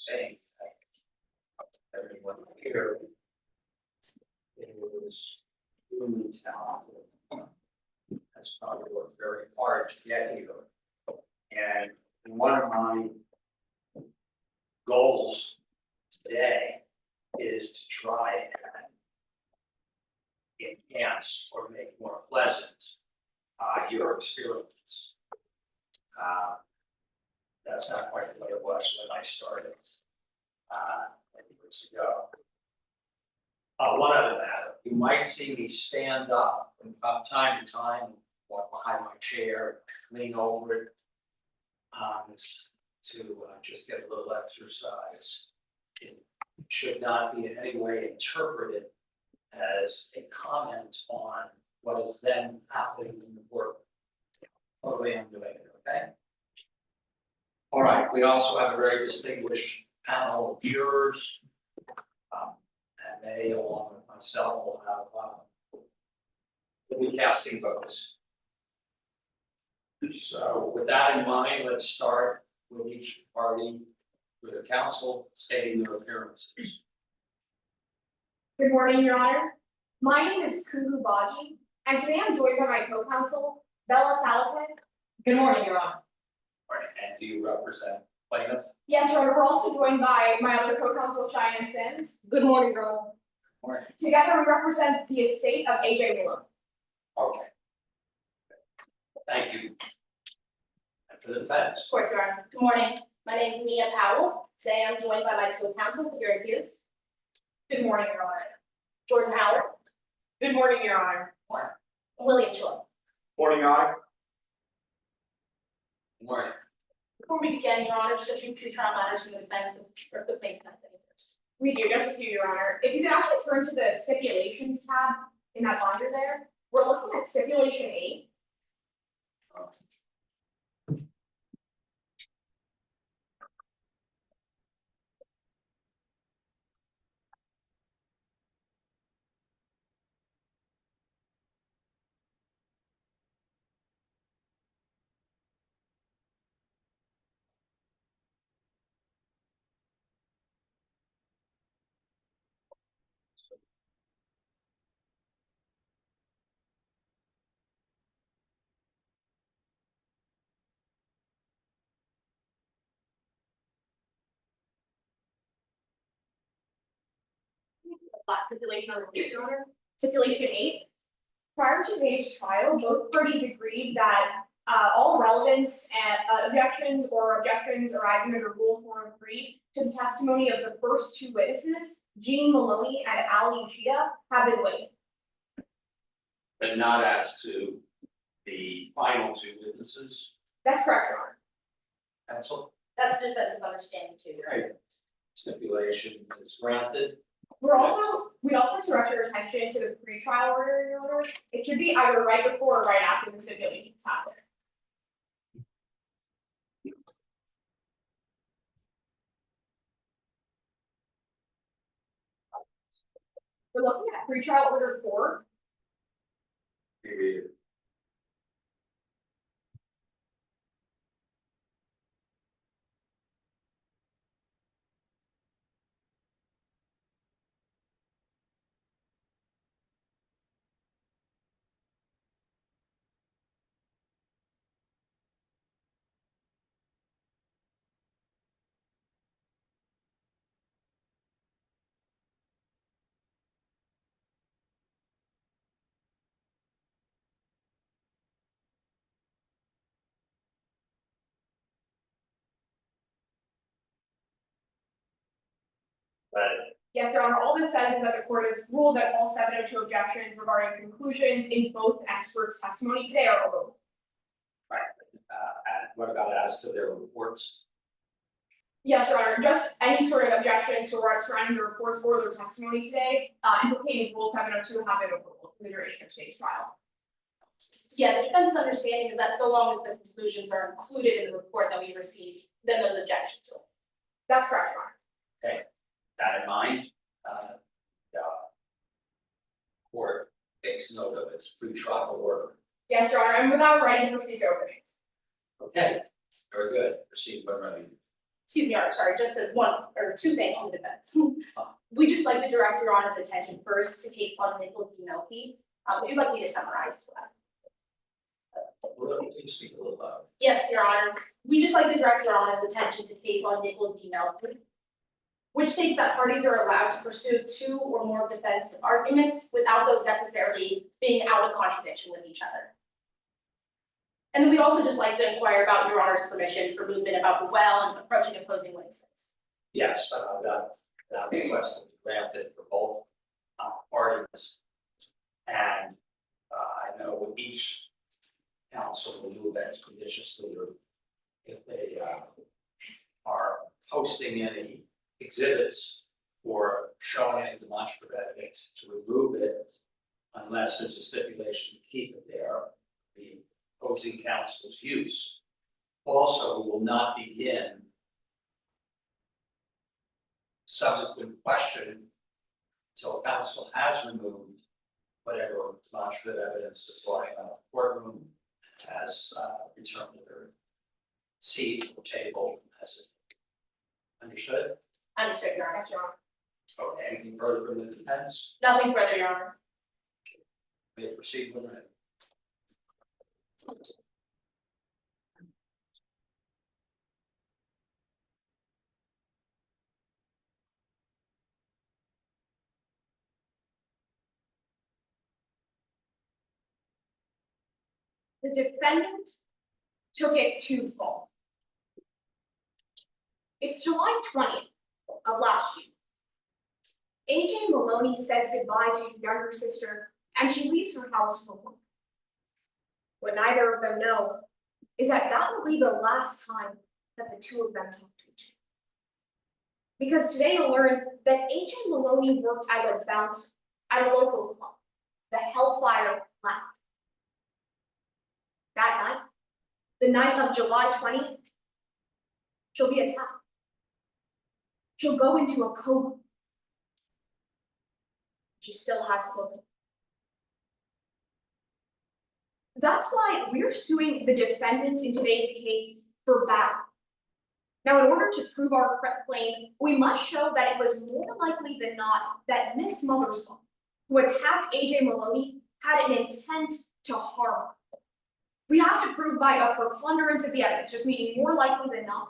Saying everyone here is really talented. That's probably worked very hard to get here. And one of my goals today is to try and enhance or make more pleasant your experience. That's not quite the way it was when I started many years ago. One other matter, you might see me stand up from time to time, walk behind my chair, lean over it to just get a little exercise. It should not be in any way interpreted as a comment on what is then happening in the work. Totally unrelated, okay? All right, we also have a very distinguished panel of jurors. And they, along with myself, will have the casting votes. So with that in mind, let's start with each party, with the council stating their appearances. Good morning, Your Honor. My name is Kuhu Baji, and today I'm joined by my co-counsel, Bella Salatin. Good morning, Your Honor. All right, and do you represent plaintiff? Yes, Your Honor. We're also joined by my other co-counsel, Cheyenne Sims. Good morning, Your Honor. All right. Together, we represent the estate of AJ Malone. Okay. Thank you. And for the defense. Of course, Your Honor. Good morning. My name is Mia Powell. Today I'm joined by my co-counsel, Gary Hughes. Good morning, Your Honor. Jordan Howard. Good morning, Your Honor. And William Choi. Morning, Your Honor. Good morning. Before we begin, Your Honor, just a few pre-trial matters from the defense or the plaintiff. We do, just a few, Your Honor. If you could actually turn to the stipulations tab in that binder there, we're looking at stipulation 8. Stipulation on the Your Honor. Stipulation 8. Prior to today's trial, both parties agreed that all relevance and objections arising under Rule 403 to the testimony of the first two witnesses, Jean Maloney and Ali Cheetah, have been waived. But not as to the final two witnesses. That's correct, Your Honor. Counsel. That's the defensive understanding too. Right. Stipulation is granted. We'd also direct your attention to the pretrial order, Your Honor. It should be either right before or right after the stipulations happen. We're looking at pretrial order 4. Period. Right. Yes, Your Honor, all this says is that the court has ruled that all 702 objections regarding conclusions in both experts' testimony today are overruled. Right. And what about as to their reports? Yes, Your Honor, just any sort of objections surrounding the reports or their testimony today, implicating Rule 702 have been overruled for the duration of today's trial. Yeah, the defense's understanding is that so long as the conclusions are included in the report that we received, then those objections will. That's correct, Your Honor. Okay. That in mind, court takes note of its pretrial work. Yes, Your Honor, and without ready to proceed to openings. Okay, very good, proceed when ready. Excuse me, Your Honor, sorry, just one or two things from the defense. We just like to direct Your Honor's attention first to case law Nichols v. Melfi. Would you like me to summarize that? Well, you can speak a little louder. Yes, Your Honor. We just like to direct Your Honor's attention to case law Nichols v. Melfi, which states that parties are allowed to pursue two or more defense arguments without those necessarily being out of contradiction with each other. And then we'd also just like to inquire about Your Honor's permissions for movement about the well and approaching opposing witnesses. Yes, that request will be granted for both parties. And I know each counsel will move expeditiously, or if they are posting any exhibits or showing any demonstrative evidence to remove it, unless there's a stipulation to keep it there, the opposing counsel's use. Also, we will not begin subsequent question until counsel has removed whatever demonstrative evidence is lying on the courtroom, has returned to their seat or table, as it. Understood? Understood, Your Honor. Yes, Your Honor. Okay, anything further from the defense? Nothing further, Your Honor. May proceed with it. The defendant took it too far. It's July 20th of last year. AJ Maloney says goodbye to her younger sister and she leaves her house for work. What neither of them know is that that will be the last time that the two of them talk to each other. Because today you'll learn that AJ Maloney worked as a bouncer at a local club, the Hellfire Lounge. That night, the night of July 20th, she'll be attacked. She'll go into a coma. She still has hope. That's why we're suing the defendant in today's case for battery. Now, in order to prove our claim, we must show that it was more likely than not that Miss Mothersbaugh, who attacked AJ Maloney, had an intent to harm her. We have to prove by a preponderance of the evidence, just meaning more likely than not,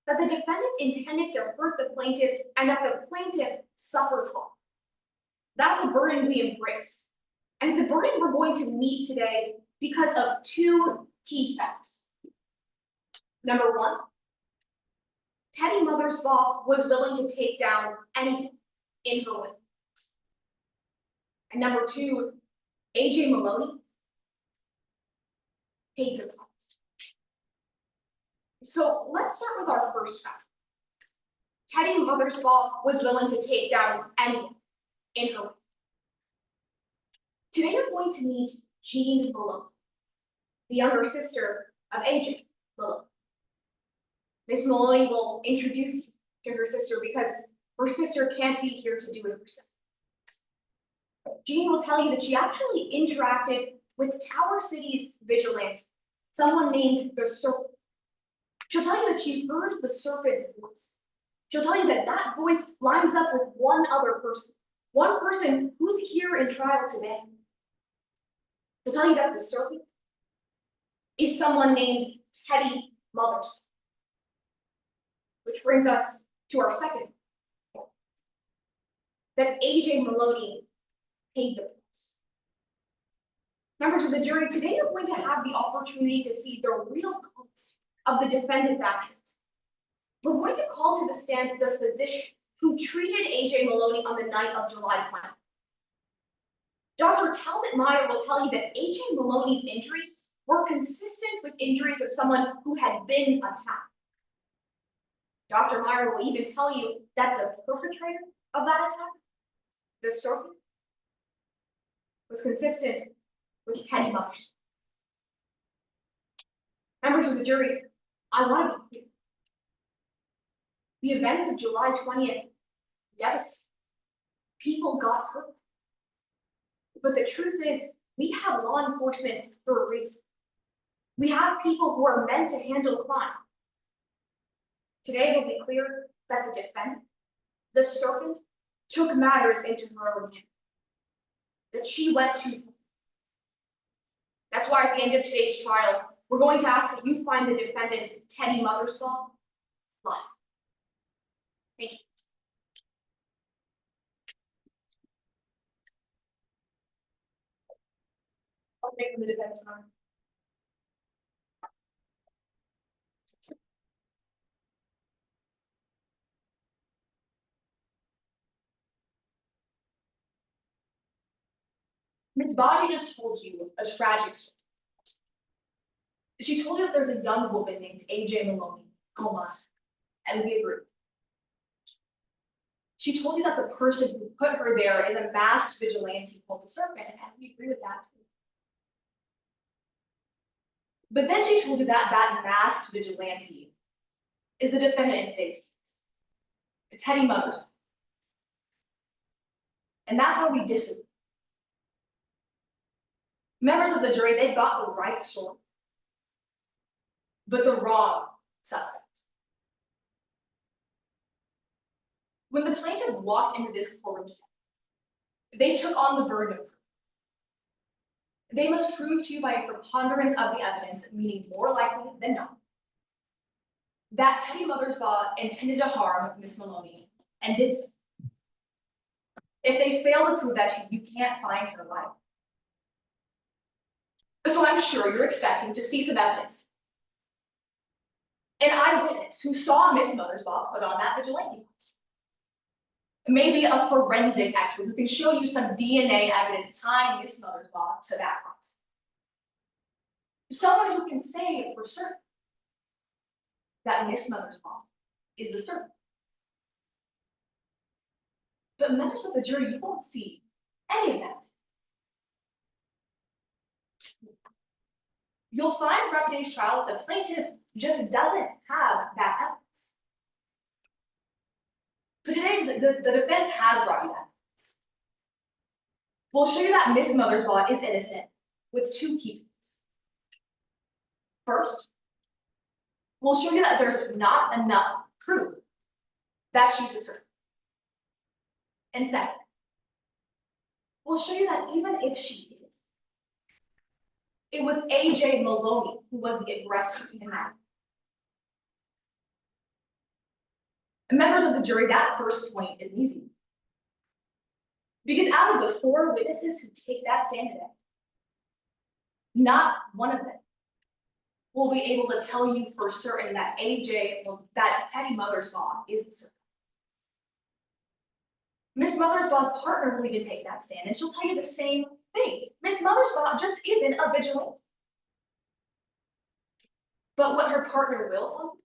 that the defendant intended to hurt the plaintiff and that the plaintiff suffered harm. That's a burden we embrace. And it's a burden we're going to meet today because of two key facts. Number one, Teddy Mothersbaugh was willing to take down anyone in her way. And number two, AJ Maloney paid the cost. So let's start with our first fact. Teddy Mothersbaugh was willing to take down anyone in her way. Today you're going to meet Jean Maloney, the younger sister of AJ Maloney. Miss Maloney will introduce you to her sister because her sister can't be here to do it herself. Jean will tell you that she actually interacted with Tower City's vigilante, someone named the Serpent. She'll tell you that she heard the Serpent's voice. She'll tell you that that voice lines up with one person who's here in trial today. She'll tell you that the Serpent is someone named Teddy Mothersbaugh. Which brings us to our second point, that AJ Maloney paid the price. Members of the jury, today you're going to have the opportunity to see the real cost of the defendant's actions. We're going to call to the stand the physician who treated AJ Maloney on the night of July 20th. Dr. Talbot Meyer will tell you that AJ Maloney's injuries were consistent with injuries of someone who had been attacked. Dr. Meyer will even tell you that the perpetrator of that attack, the Serpent, was consistent with Teddy Mothersbaugh. Members of the jury, I want to be clear. The events of July 20th devastated. People got hurt. But the truth is, We have law enforcement for a reason. We have people who are meant to handle crime. Today, it'll be clear that the defendant, the serpent, took matters into her own hands. That she went too far. That's why at the end of today's trial, we're going to ask that you find the defendant, Teddy Mothersbaugh, live. Thank you. I'll make the defense now. Ms. Body just told you a tragic story. She told you that there's a young woman named AJ Maloney, Cohen, and we agree. She told you that the person who put her there is a masked vigilante called the Serpent, and we agree with that too. But then she told you that that masked vigilante is the defendant in today's case, Teddy Mothersbaugh. And that's where we disagree. Members of the jury, they've got the right story, but the wrong suspect. When the plaintiff walked into this courtroom, they took on the burden of proof. They must prove to you by a preponderance of the evidence, meaning more likely than not, that Teddy Mothersbaugh intended to harm Miss Maloney and did so. If they fail to prove that to you, you can't find her liable. So I'm sure you're expecting to see some evidence. An eyewitness who saw Miss Mothersbaugh put on that vigilante costume. Maybe a forensic expert who can show you some DNA evidence tying Miss Mothersbaugh to that crime. Someone who can say for certain that Miss Mothersbaugh is the serpent. But members of the jury, you won't see any of that. You'll find throughout today's trial that the plaintiff just doesn't have that evidence. But today, the defense has brought you that evidence. We'll show you that Miss Mothersbaugh is innocent with two key points. First, we'll show you that there's not enough proof that she's the serpent. And second, we'll show you that even if she is, it was AJ Maloney who was the aggressor in that. And members of the jury, that first point is easy. Because out of the 4 witnesses who take that stand today, not one of them will be able to tell you for certain that that Teddy Mothersbaugh is the serpent. Miss Mothersbaugh's partner will even take that stand, and she'll tell you the same thing. Miss Mothersbaugh just isn't a vigilante. But what her partner will tell you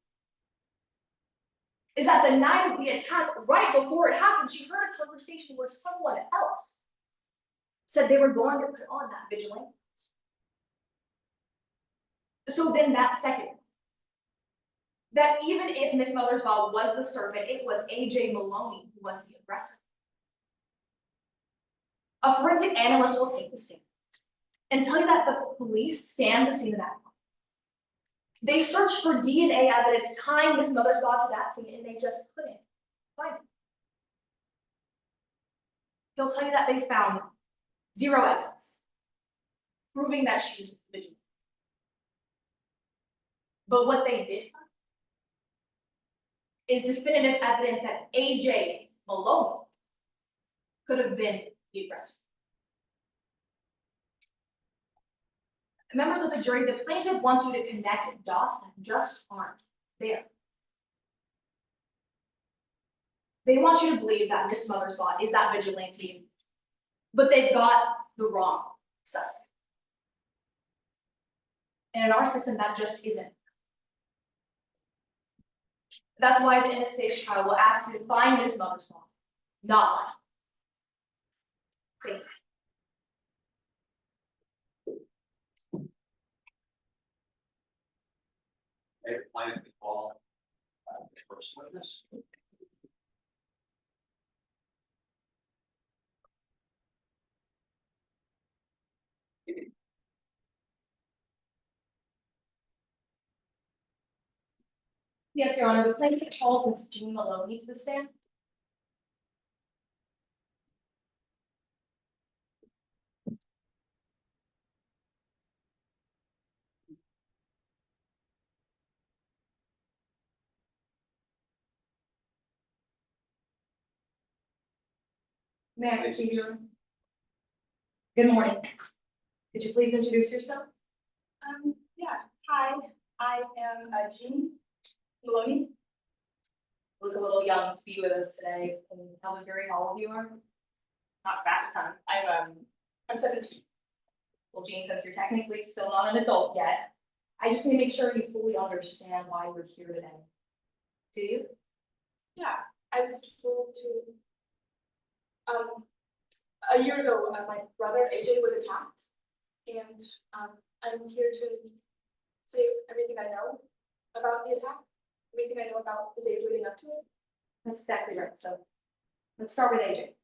is that the night of the attack, right before it happened, she heard a conversation where someone else said they were going to put on that vigilante. So then that second, that even if Miss Mothersbaugh was the serpent, it was AJ Maloney who was the aggressor. A forensic analyst will take the stand and tell you that the police scanned the scene of that crime. They searched for DNA evidence tying Miss Mothersbaugh to that scene, and they just couldn't find it. He'll tell you that they found 0 evidence proving that she's vigilant. But what they did find is definitive evidence that AJ Maloney could have been the aggressor. Members of the jury, the plaintiff wants you to connect dots that just aren't there. They want you to believe that Miss Mothersbaugh is that vigilante, but they've got the wrong suspect. And in our system, that just isn't. That's why at the end of today's trial, we'll ask you to find Miss Mothersbaugh, not lie. Thank you. May the plaintiff call the first witness. Yes, Your Honor, the plaintiff calls Ms. Jean Maloney to the stand. May I proceed, Your Honor? Good morning. Could you please introduce yourself? Yeah, hi, I am Jean Maloney. You look a little young to be with us today. Can you tell me very how old you are? Not that, I'm 17. Well, Jean, since you're technically still not an adult yet, I just need to make sure you fully understand why we're here today. Do you? Yeah, I was told to, a year ago, my brother AJ was attacked. And, I'm here to say everything I know about the attack, everything I know about the days leading up to it. That's exactly right. So let's start with AJ.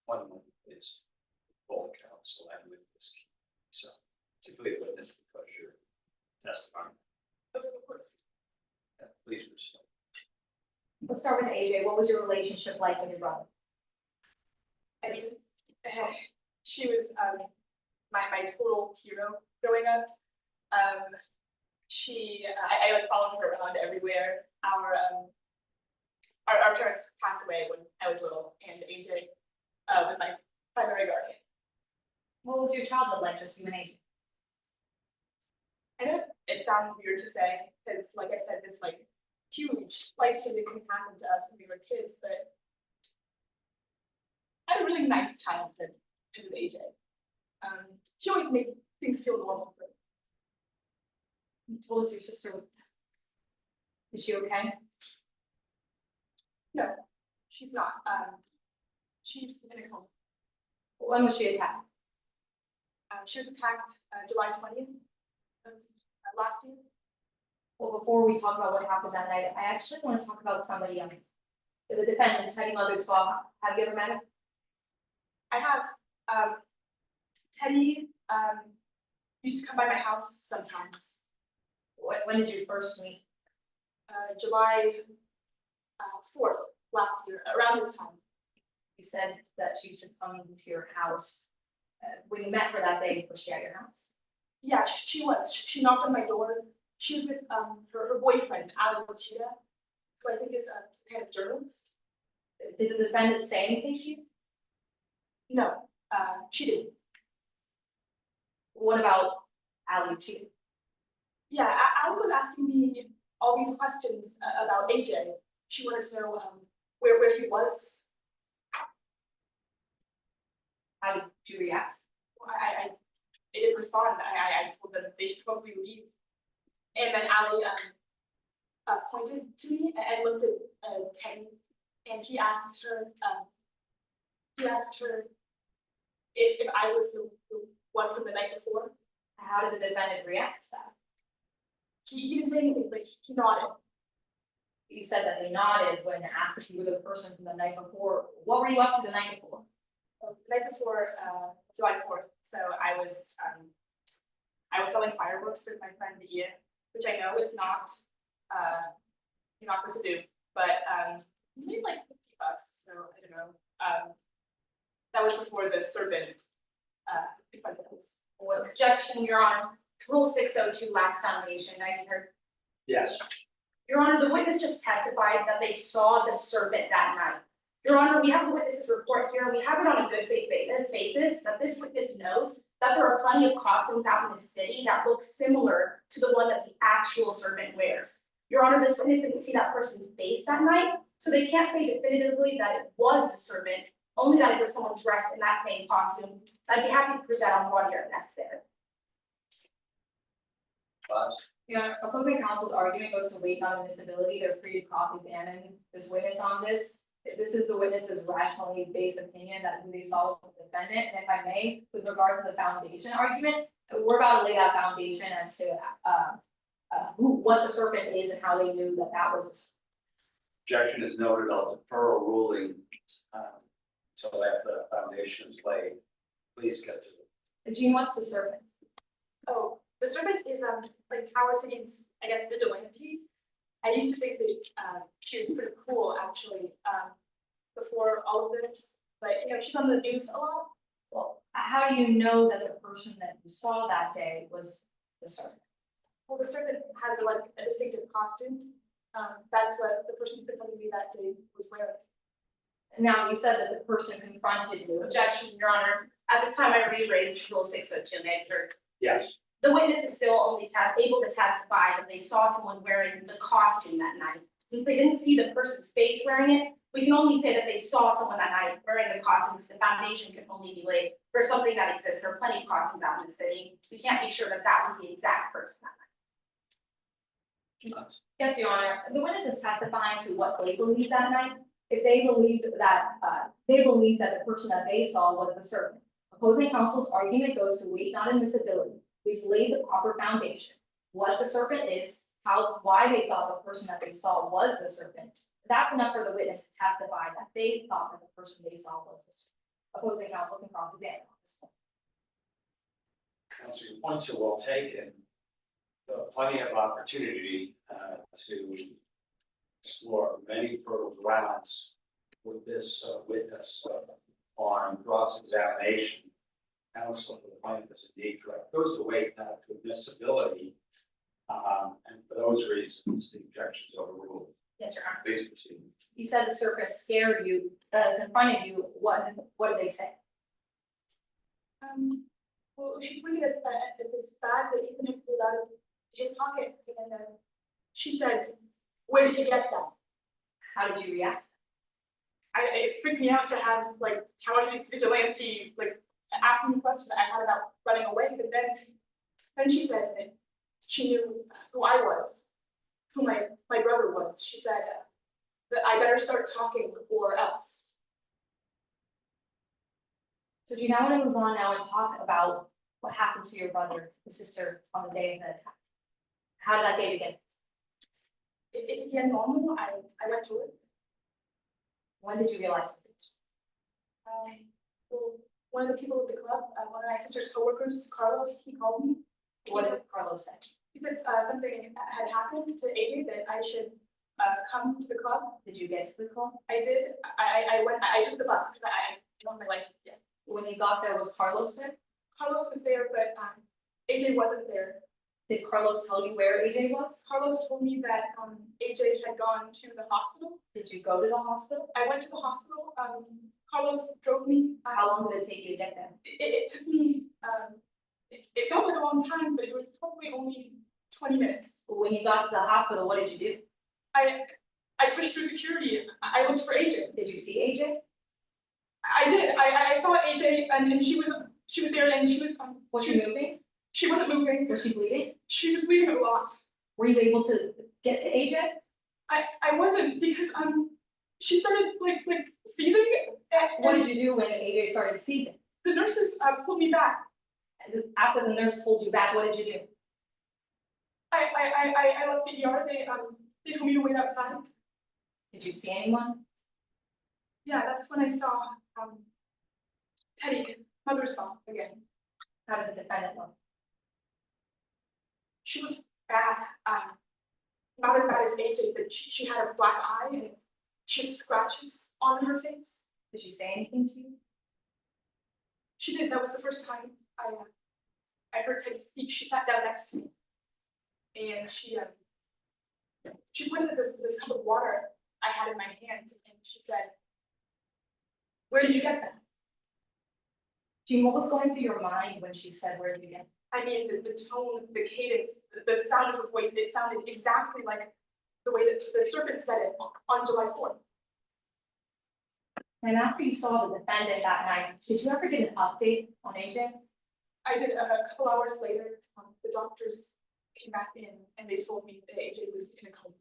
One is full counsel and witness. So particularly witness because you're testifying. Of course. Please proceed. Let's start with AJ. What was your relationship like with your brother? She was my total hero growing up. I like followed her around everywhere. Our parents passed away when I was little, and AJ was my primary guardian. What was your childhood like, just you and AJ? I know it sounds weird to say, because like I said, this like huge life-changing thing happened to us when we were kids, but I had a really nice childhood as an AJ. She always made things feel normal for me. You told us your sister was. Is she okay? No, she's not. She's in a coma. When was she attacked? She was attacked July 20th of last year. Well, before we talk about what happened that night, I actually want to talk about somebody else. The defendant, Teddy Mothersbaugh. Have you ever met him? I have. Teddy used to come by my house sometimes. When did you first meet? July 4th last year, around this time. You said that she used to come to your house. When you met her that day, was she at your house? Yeah, she was. She knocked on my door. She was with her boyfriend, Ittycheria, who I think is some kind of journalist. Did the defendant say anything to you? No, she didn't. What about Ittycheria? Yeah, Allie was asking me all these questions about AJ. She wanted to know where he was. How did you react? I didn't respond. I told them they should probably leave. And then Allie pointed to me and looked at Teddy, and he asked her if I was the one from the night before. How did the defendant react to that? He didn't say anything, but he nodded. You said that they nodded when asked if you were the person from the night before. What were you up to the night before? The night before July 4th, so I was selling fireworks with my friend Meyer, which I know is not you're not supposed to do, but we made like $50, so I don't know. That was before the serpent confronted us. Objection, Your Honor. Rule 602 lacks foundation. Now you heard. Yes. Your Honor, the witness just testified that they saw the serpent that night. Your Honor, we have the witness's report here, and we have it on a good faith basis that this witness knows that there are plenty of costumes out in the city that look similar to the one that the actual serpent wears. Your Honor, this witness didn't see that person's face that night, so they can't say definitively that it was the serpent, only that it was someone dressed in that same costume. I'd be happy to prove that on voir dire if necessary. Your Honor, opposing counsel's argument goes to weight not admissibility. They're free to cross-examine this witness on this. This is the witness's rationally based opinion that who they saw was the defendant. And if I may, with regard to the foundation argument, we're about to lay that foundation as to what the serpent is and how they knew that that was. Objection is noted. I'll defer a ruling until that the foundation is laid. Please get to it. Jean, what's the serpent? Oh, the serpent is like Tower City's, I guess, vigilante, I used to think that she was pretty cool actually, before all of this, but you know, she's on the news a lot. Well, how do you know that the person that you saw that day was the servant? Well, the servant has like a distinctive costume. That's what the person who confronted me that day was wearing. Now, you said that the person confronted you. Objection, Your Honor. At this time, I re-raised Rule 602, Meyer. Yes, The witness is still only able to testify that they saw someone wearing the costume that night. Since they didn't see the person's face wearing it, we can only say that they saw someone that night wearing the costume, because the foundation can only be laid for something that exists. There are plenty of costumes out in the city. We can't be sure that that was the exact person that night. Yes, Your Honor, the witness is testifying to what they believed that night. If they believed that, the person that they saw was the servant. Opposing counsel's argument goes to weight, not admissibility. We've laid the proper foundation. What the serpent is, why they thought the person that they saw was the serpent. That's enough for the witness to testify that they thought that the person they saw was the serpent. Opposing counsel can cross-examine on this point. Council, your points are well taken. Plenty of opportunity to explore many fertile grounds with this witness on cross-examination. Counsel for the plaintiff is indeed correct. Goes the weight now to admissibility. And for those reasons, the objection is overruled. Yes, Your Honor. Please proceed. You said the serpent scared you, confronted you. What did they say? Well, she pointed at this bag that Ethan had pulled out of his pocket, and then she said, "Where did you get that?" How did you react? It freaked me out to have like how much these vigilante like asking me questions I had about running away, but then she said that she knew who I was, who my brother was. She said that I better start talking or else. So do you now want to move on now and talk about what happened to your brother, the sister, on the day of the attack? How did that day begin? It began normal. I went to work. When did you realize it? Well, one of the people at the club, one of my sister's coworkers, Carlos, he called me. What did Carlos say? He said something had happened to AJ that I should come to the club. Did you get to the club? I did. I went. I took the bus because I don't have my license yet. When you got there, was Carlos there? Carlos was there, but AJ wasn't there. Did Carlos tell you where AJ was? Carlos told me that AJ had gone to the hospital. Did you go to the hospital? I went to the hospital. Carlos drove me. How long did it take you to get there? It took me. It felt like a long time, but it was probably only 20 minutes. When you got to the hospital, what did you do? I pushed through security. I looked for AJ. Did you see AJ? I did. I saw AJ and she was there and she was Was she moving? She wasn't moving. Was she bleeding? She was bleeding a lot. Were you able to get to AJ? I wasn't because she started like seizing. What did you do when AJ started seizing? The nurses pulled me back. And after the nurse pulled you back, what did you do? I left the ER. They told me to wait outside. Did you see anyone? Yeah, that's when I saw Teddy, mother's mom again. How did the defendant look? She looked bad. Not as bad as AJ, but she had a black eye and she had scratches on her face. Did she say anything to you? She did. That was the first time I heard Teddy speak. She sat down next to me, and she pointed at this cup of water I had in my hand, and she said, "Where did you get that?" Jean, what was going through your mind when she said, "Where did you get it?" I mean, the tone, the cadence, the sound of her voice, it sounded exactly like the way that the serpent said it on July 4th. And after you saw the defendant that night, did you ever get an update on AJ? I did a couple hours later, the doctors came back in and they told me that AJ was in a coma.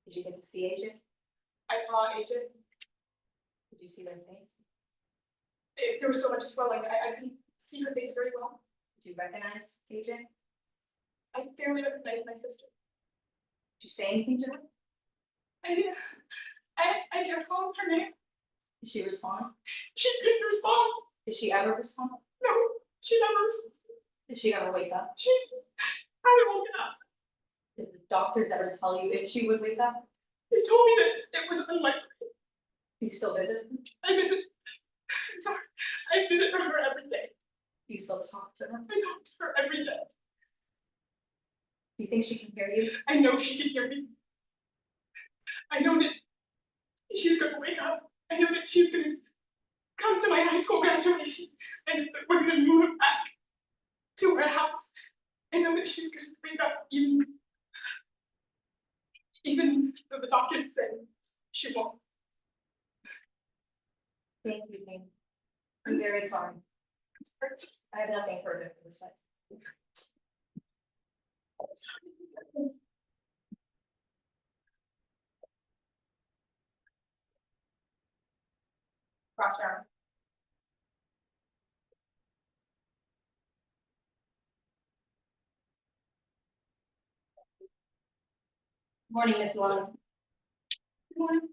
Did you get to see AJ? I saw AJ. Did you see their face? There was so much swelling, I couldn't see her face very well. Did you recognize AJ? I barely recognized my sister. Did you say anything to her? I kept calling her name. Did she respond? She didn't respond. Did she ever respond? No, she never. Did she ever wake up? She hadn't woken up. Did the doctors ever tell you if she would wake up? They told me that it was unlikely. Do you still visit? I visit, I'm sorry, I visit her every day. Do you still talk to her? I talk to her every day. Do you think she can hear you? I know she can hear me. I know that she's gonna wake up. I know that she's gonna come to my high school graduation and that we're gonna move back to her house. I know that she's gonna wake up even though the doctors say she won't. Thank you, Jane. I'm very sorry. I have nothing further for this one. Cross round. Morning, Ms. Malone. Good morning.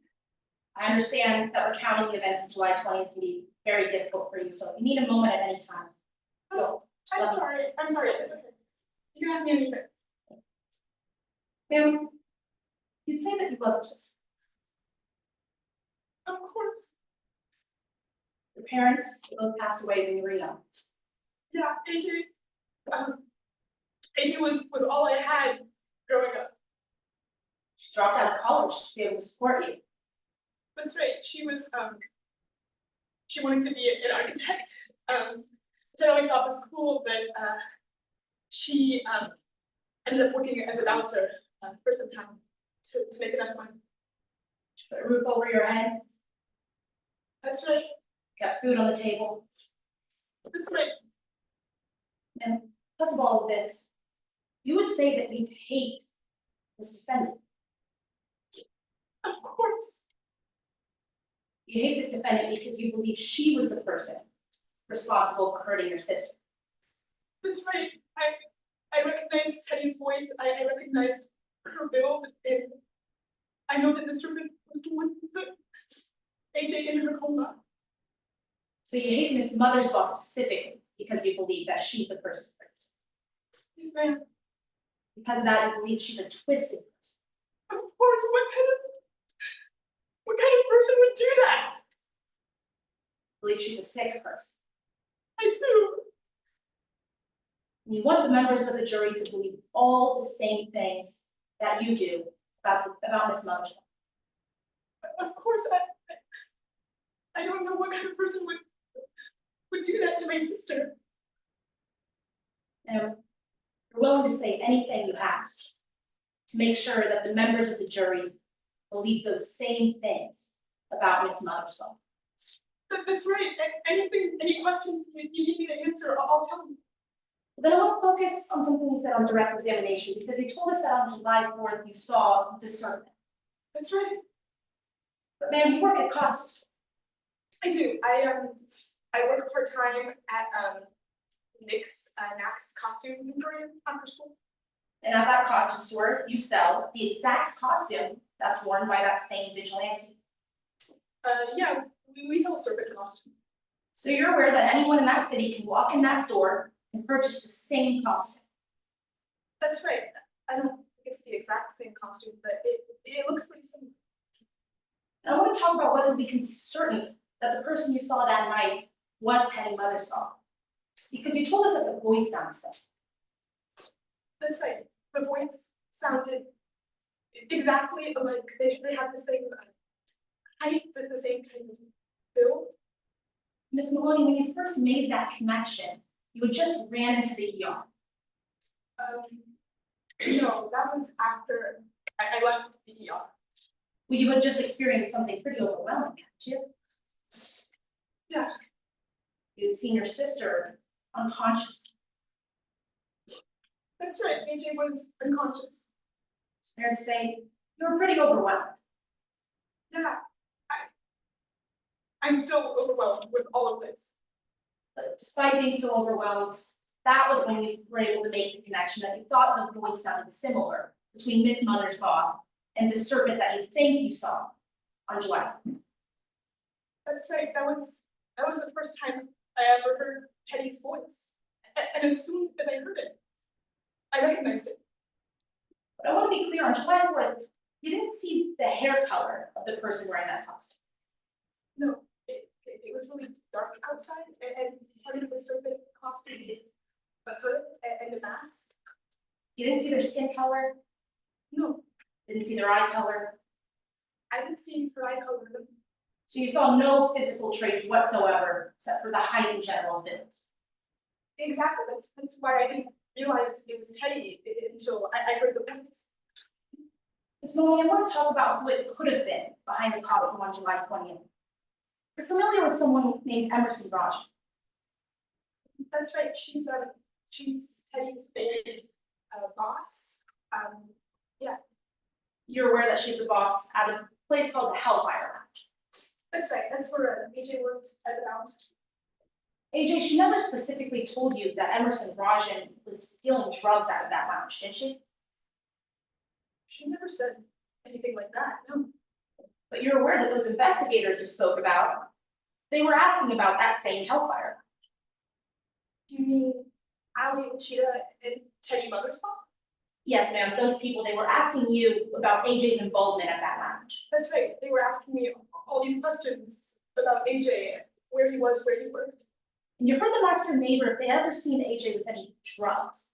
I understand that recounting the events of July 20th can be very difficult for you, so if you need a moment at any time. Go. Just let I'm me- sorry, it's okay. You can ask me anything. Ma'am, you'd say that you love your sister. Of course. Your parents both passed away when you were young. Yeah, AJ was all I had growing up. She dropped out of college to be able to support you. That's right. She wanted to be an architect. Which I always thought was cool, but she ended up working as a bouncer for some time to make enough money. She put a roof over your head, That's right. kept food on the table. That's right. And because of all of this, you would say that you hate this defendant. Of course. You hate this defendant because you believe she was the person responsible for hurting your sister. That's right. I recognized Teddy's voice. I recognized her build, and I know that the serpent was the one who put AJ in her coma. So you hate Miss Mothersbaugh specifically because you believe that she's the person for it. Yes, ma'am. Because of that, you believe she's a twisted person. Of course. What kind of person would do that? Believe she's a sick person. I do. And you want the members of the jury to believe all the same things that you do about Miss Mothersbaugh. Of course, I don't know what kind of person would do that to my sister. And you're willing to say anything you have to make sure that the members of the jury believe those same things about Miss Mothersbaugh. That's right. Anything, any question you need me to answer, I'll tell you. Then I want to focus on something you said on direct examination, because you told us that on July 4th you saw the serpent. That's right. But ma'am, you work at a costume store. I do. I work part-time at Nick's costume emporium after school. And at that costume store, you sell the exact costume that's worn by that same vigilante. Yeah, we sell a serpent costume. So you're aware that anyone in that city can walk in that store and purchase the same costume. That's right. I don't think it's the exact same costume, but it looks pretty similar. And I want to talk about whether we can be certain that the person you saw that night was Teddy Mothersbaugh. Because you told us that the voice sounds similar. That's right. The voice sounded exactly like they had the same height, the same kind of build. Miss Maloney, when you first made that connection, you had just ran into the ER. No, that was after I left the ER. Well, you had just experienced something pretty overwhelming, hadn't you? Yeah. You had seen your sister unconscious. That's right. AJ was unconscious. It's fair to say you were pretty overwhelmed. Yeah. I'm still overwhelmed with all of this. But despite being so overwhelmed, that was when you were able to make the connection that you thought the voice sounded similar between Miss Mothersbaugh and the serpent that you think you saw on July 4th. That's right. That was the first time I ever heard Teddy's voice. And as soon as I heard it, I recognized it. But I want to be clear, on July 4th, you didn't see the hair color of the person wearing that costume. No, it was really dark outside and part of the serpent costume is a hood and a mask. You didn't see their skin color, No, didn't see their eye color. I didn't see her eye color. So you saw no physical traits whatsoever, except for the height and general build. Exactly, that's why I didn't realize it was Teddy until I heard the voice. Ms. Maloney, I want to talk about who it could have been behind the costume on July 20th. You're familiar with someone named Emerson Raj. That's right, she's Teddy's big boss. You're aware that she's the boss at a place called the Hellfire Lounge. That's right, that's where AJ works as a bounce. AJ, she never specifically told you that Emerson Rajan was dealing drugs out of that lounge, did she? She never said anything like that, no. But you're aware that those investigators you spoke about, they were asking about that same Hellfire. Do you mean Ali and Cheetah and Teddy Mothersbaugh? Yes, ma'am, those people, they were asking you about AJ's involvement at that lounge. That's right, they were asking me all these questions about AJ, where he was, where he worked. And you heard them ask your neighbor if they ever seen AJ with any drugs.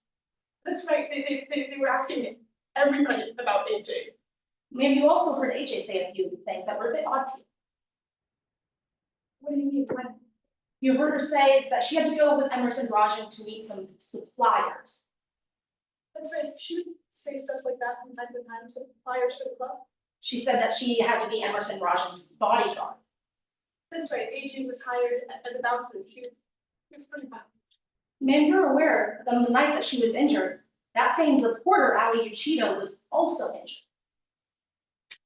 That's right, they were asking everybody about AJ. Ma'am, you also heard AJ say a few things that were a bit odd to you. What do you mean, when? You heard her say that she had to go with Emerson Rajan to meet some suppliers. That's right, she would say stuff like that from time to time, some flyers for the club. She said that she had to be Emerson Rajan's bodyguard. That's right, AJ was hired as a bouncer, she was pretty bad. Ma'am, you're aware that on the night that she was injured, that same reporter, Ali Uchito, was also injured.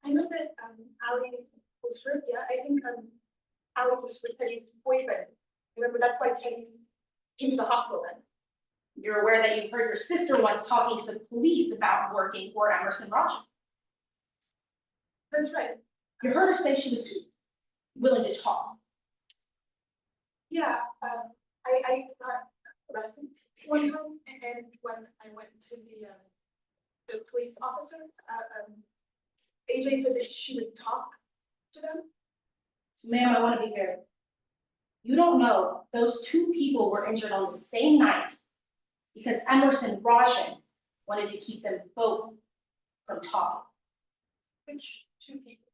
I know that Ali was hurt, yeah, I think Ali was Teddy's boyfriend. Remember, that's why Teddy came to the hospital then. You're aware that you heard your sister once talking to the police about working for Emerson Rajan. That's right, You heard her say she was willing to talk. yeah, I got arrested one time, and when I went to the police officer, AJ said that she would talk to them. So ma'am, I want to be fair. You don't know those two people were injured on the same night because Emerson Rajan wanted to keep them both from talking. Which two people?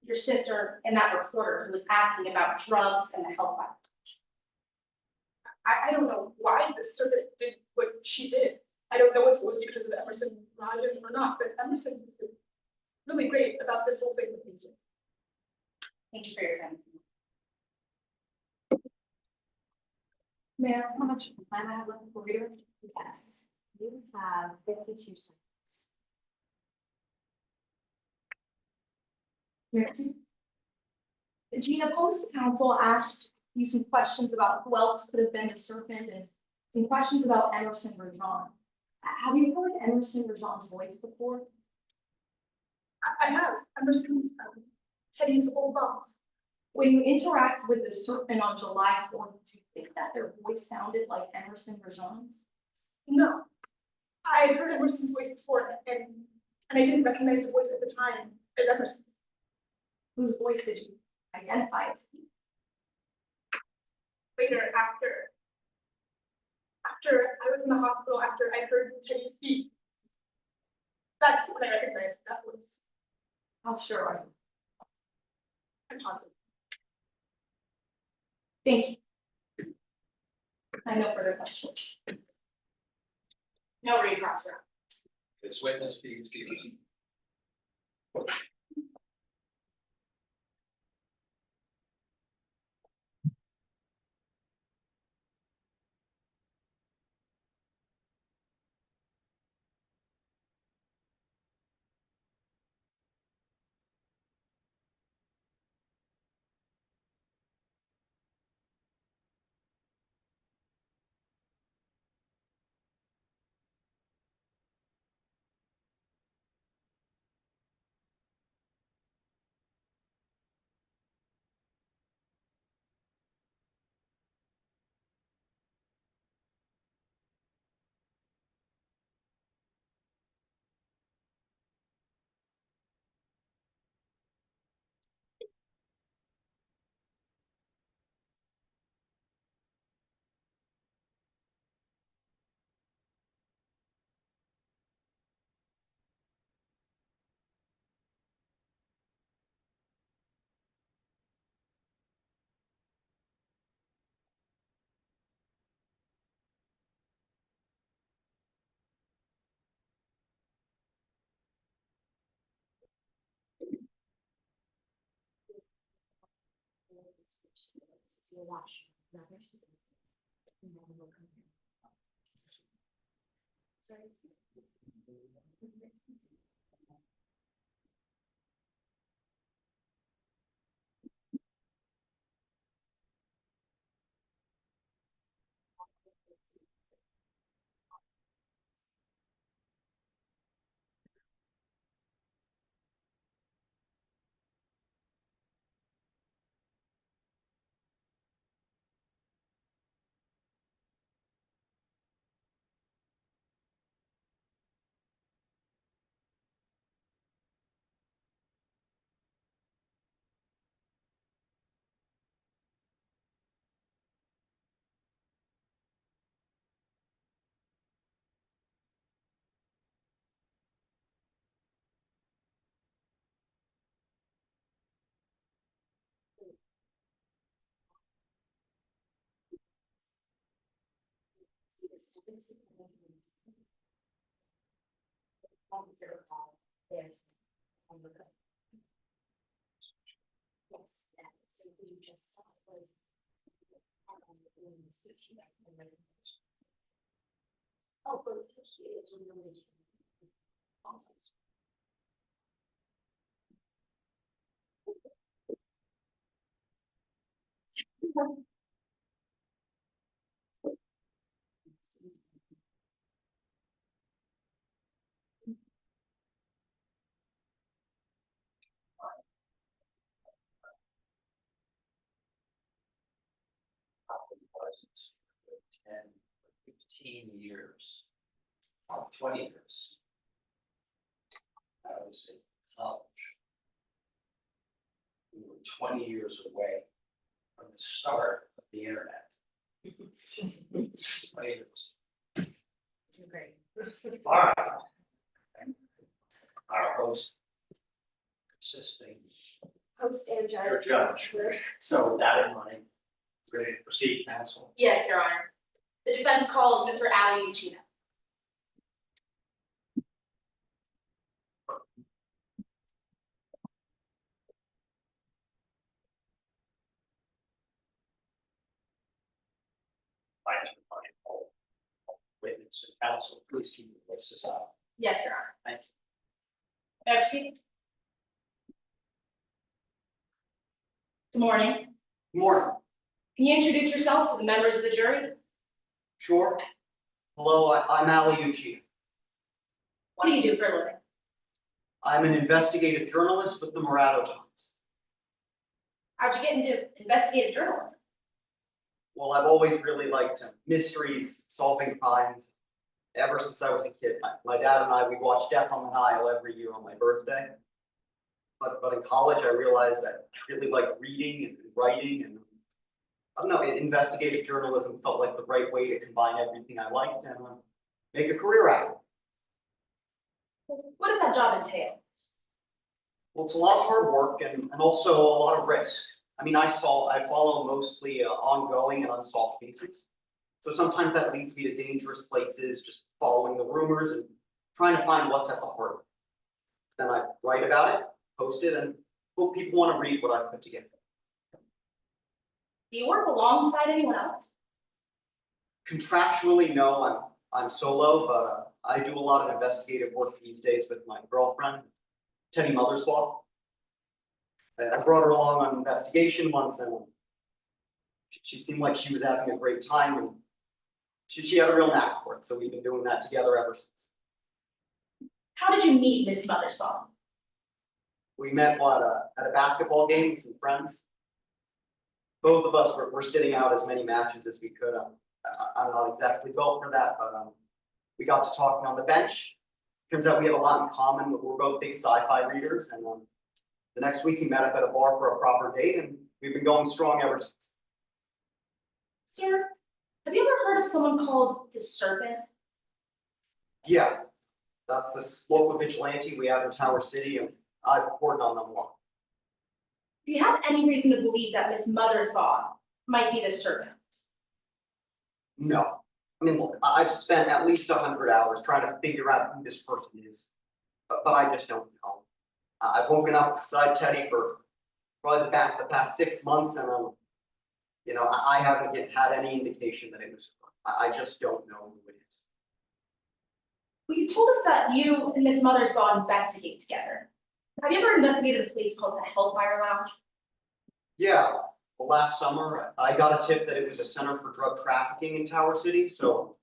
Your sister and that reporter who was asking about drugs and the health file. I don't know why the servant did what she did. I don't know if it was because of Emerson Rajan or not, but Emerson has been really great about this whole thing with AJ. Thank you for your time. May I ask how much time I have left for reader? Yes, you have 52 seconds. Gina, post council asked you some questions about who else could have been the serpent and some questions about Emerson Rajan. Have you heard Emerson Rajan's voice before? I have Emerson's Teddy's old boss. When you interact with the serpent on July 4th, do you think that their voice sounded like Emerson Rajan's? No, I had heard Emerson's voice before, and I didn't recognize the voice at the time as Emerson. Whose voice did you identify as? Later, after I was in the hospital, after I heard Teddy speak, that's when I recognized that voice. How sure are you? I'm positive. Thank you. I have no further questions. No recross route. This witness, please give us. This is your wash. Another. And then we'll come here. Sorry. 105. Yes, so we just saw was. Oh, but she is a really. Awesome. Was 10, 15 years, 20 years. I was in college. We were 20 years away from the start of the internet. 20 years. Great. All right. Our host, assisting Host and judge. your judge. So with that in mind, ready to proceed, counsel? Yes, Your Honor. The defense calls Mr. Ittycheria. Witness and counsel, please keep your voices up. Yes, Your Honor. Thank you. May I proceed? Good morning. Morning, Can you introduce yourself to the members of the jury? sure. Hello, I'm Ittycheria. What do you do for a living? I'm an investigative journalist with the Morato Times. How'd you get into investigative journalism? Well, I've always really liked mysteries, solving crimes, ever since I was a kid. My dad and I, we'd watch Death on the Nile every year on my birthday. But in college, I realized I really liked reading and writing, and I don't know, investigative journalism felt like the right way to combine everything I liked and make a career out of it. What does that job entail? Well, it's a lot of hard work and also a lot of risk. I mean, I follow mostly ongoing and unsolved cases. So sometimes that leads me to dangerous places, just following the rumors and trying to find what's at the heart of it. Then I write about it, post it, and hope people want to read what I've put together. Do you work alongside anyone else? Contractually, no, I'm solo, but I do a lot of investigative work these days with my girlfriend, Teddy Mothersbaugh. I brought her along on an investigation once, and she seemed like she was having a great time, and she had a real knack for it. So we've been doing that together ever since. How did you meet Miss Mothersbaugh? We met at a basketball game with some friends. Both of us were sitting out as many matches as we could. I'm not exactly built for that, but we got to talking on the bench. Turns out we had a lot in common. We're both big sci-fi readers, and the next week we met up at a bar for a proper date, and we've been going strong ever since. Sir, have you ever heard of someone called the Serpent? Yeah, that's this local vigilante we have in Tower City, and I've reported on them a lot. Do you have any reason to believe that Miss Mothersbaugh might be the Serpent? No. I mean, look, I've spent at least 100 hours trying to figure out who this person is, but I just don't know. I've woken up beside Teddy for probably the past 6 months, and you know, I haven't yet had any indication that it was her. I just don't know who it is. Well, you told us that you and Miss Mothersbaugh investigate together. Have you ever investigated a place called the Hellfire Lounge? Yeah, well, last summer, I got a tip that it was a center for drug trafficking in Tower City, so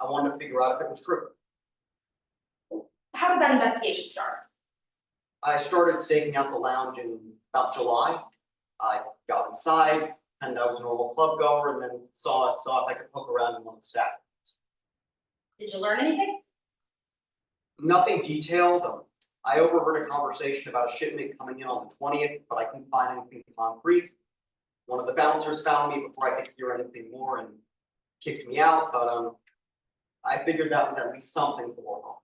I wanted to figure out if it was true. How did that investigation start? I started staking out the lounge in about July. I got inside, and I was a normal club goer, and then saw if I could poke around in one of the staff. Did you learn anything? Nothing detailed. I overheard a conversation about a shipment coming in on the 20th, but I couldn't find anything concrete. One of the bouncers found me before I could hear anything more and kicked me out, but I figured that was at least something to work on.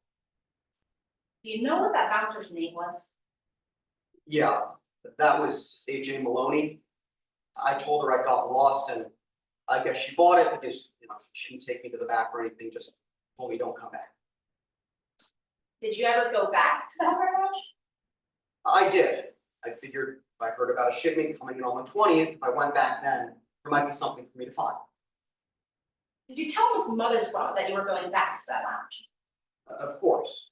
Do you know what that bouncer's name was? Yeah, that was AJ Maloney. I told her I got lost, and I guess she bought it because, you know, she didn't take me to the back or anything, just told me don't come back. Did you ever go back to the Hellfire Lounge? I did. I figured if I heard about a shipment coming in on the 20th, if I went back then, there might be something for me to find. Did you tell Miss Mothersbaugh that you were going back to that lounge? Of course.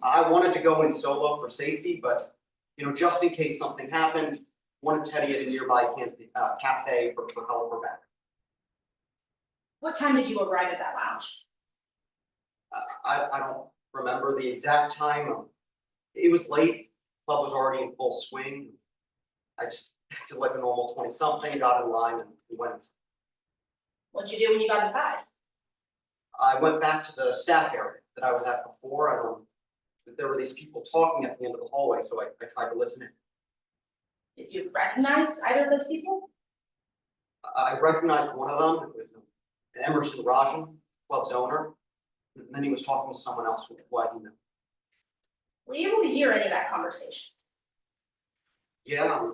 I wanted to go in solo for safety, but, you know, just in case something happened, wanted Teddy at a nearby cafe for help or back. What time did you arrive at that lounge? I don't remember the exact time. It was late. Club was already in full swing. I just acted like a normal 20-something, got in line, and went inside. What'd you do when you got inside? I went back to the staff area that I was at before, and there were these people talking at the end of the hallway, so I tried to listen in. Did you recognize either of those people? I recognized one of them. It was Emerson Rajan, club's owner, and then he was talking to someone else who I didn't know. Were you able to hear any of that conversation? Yeah,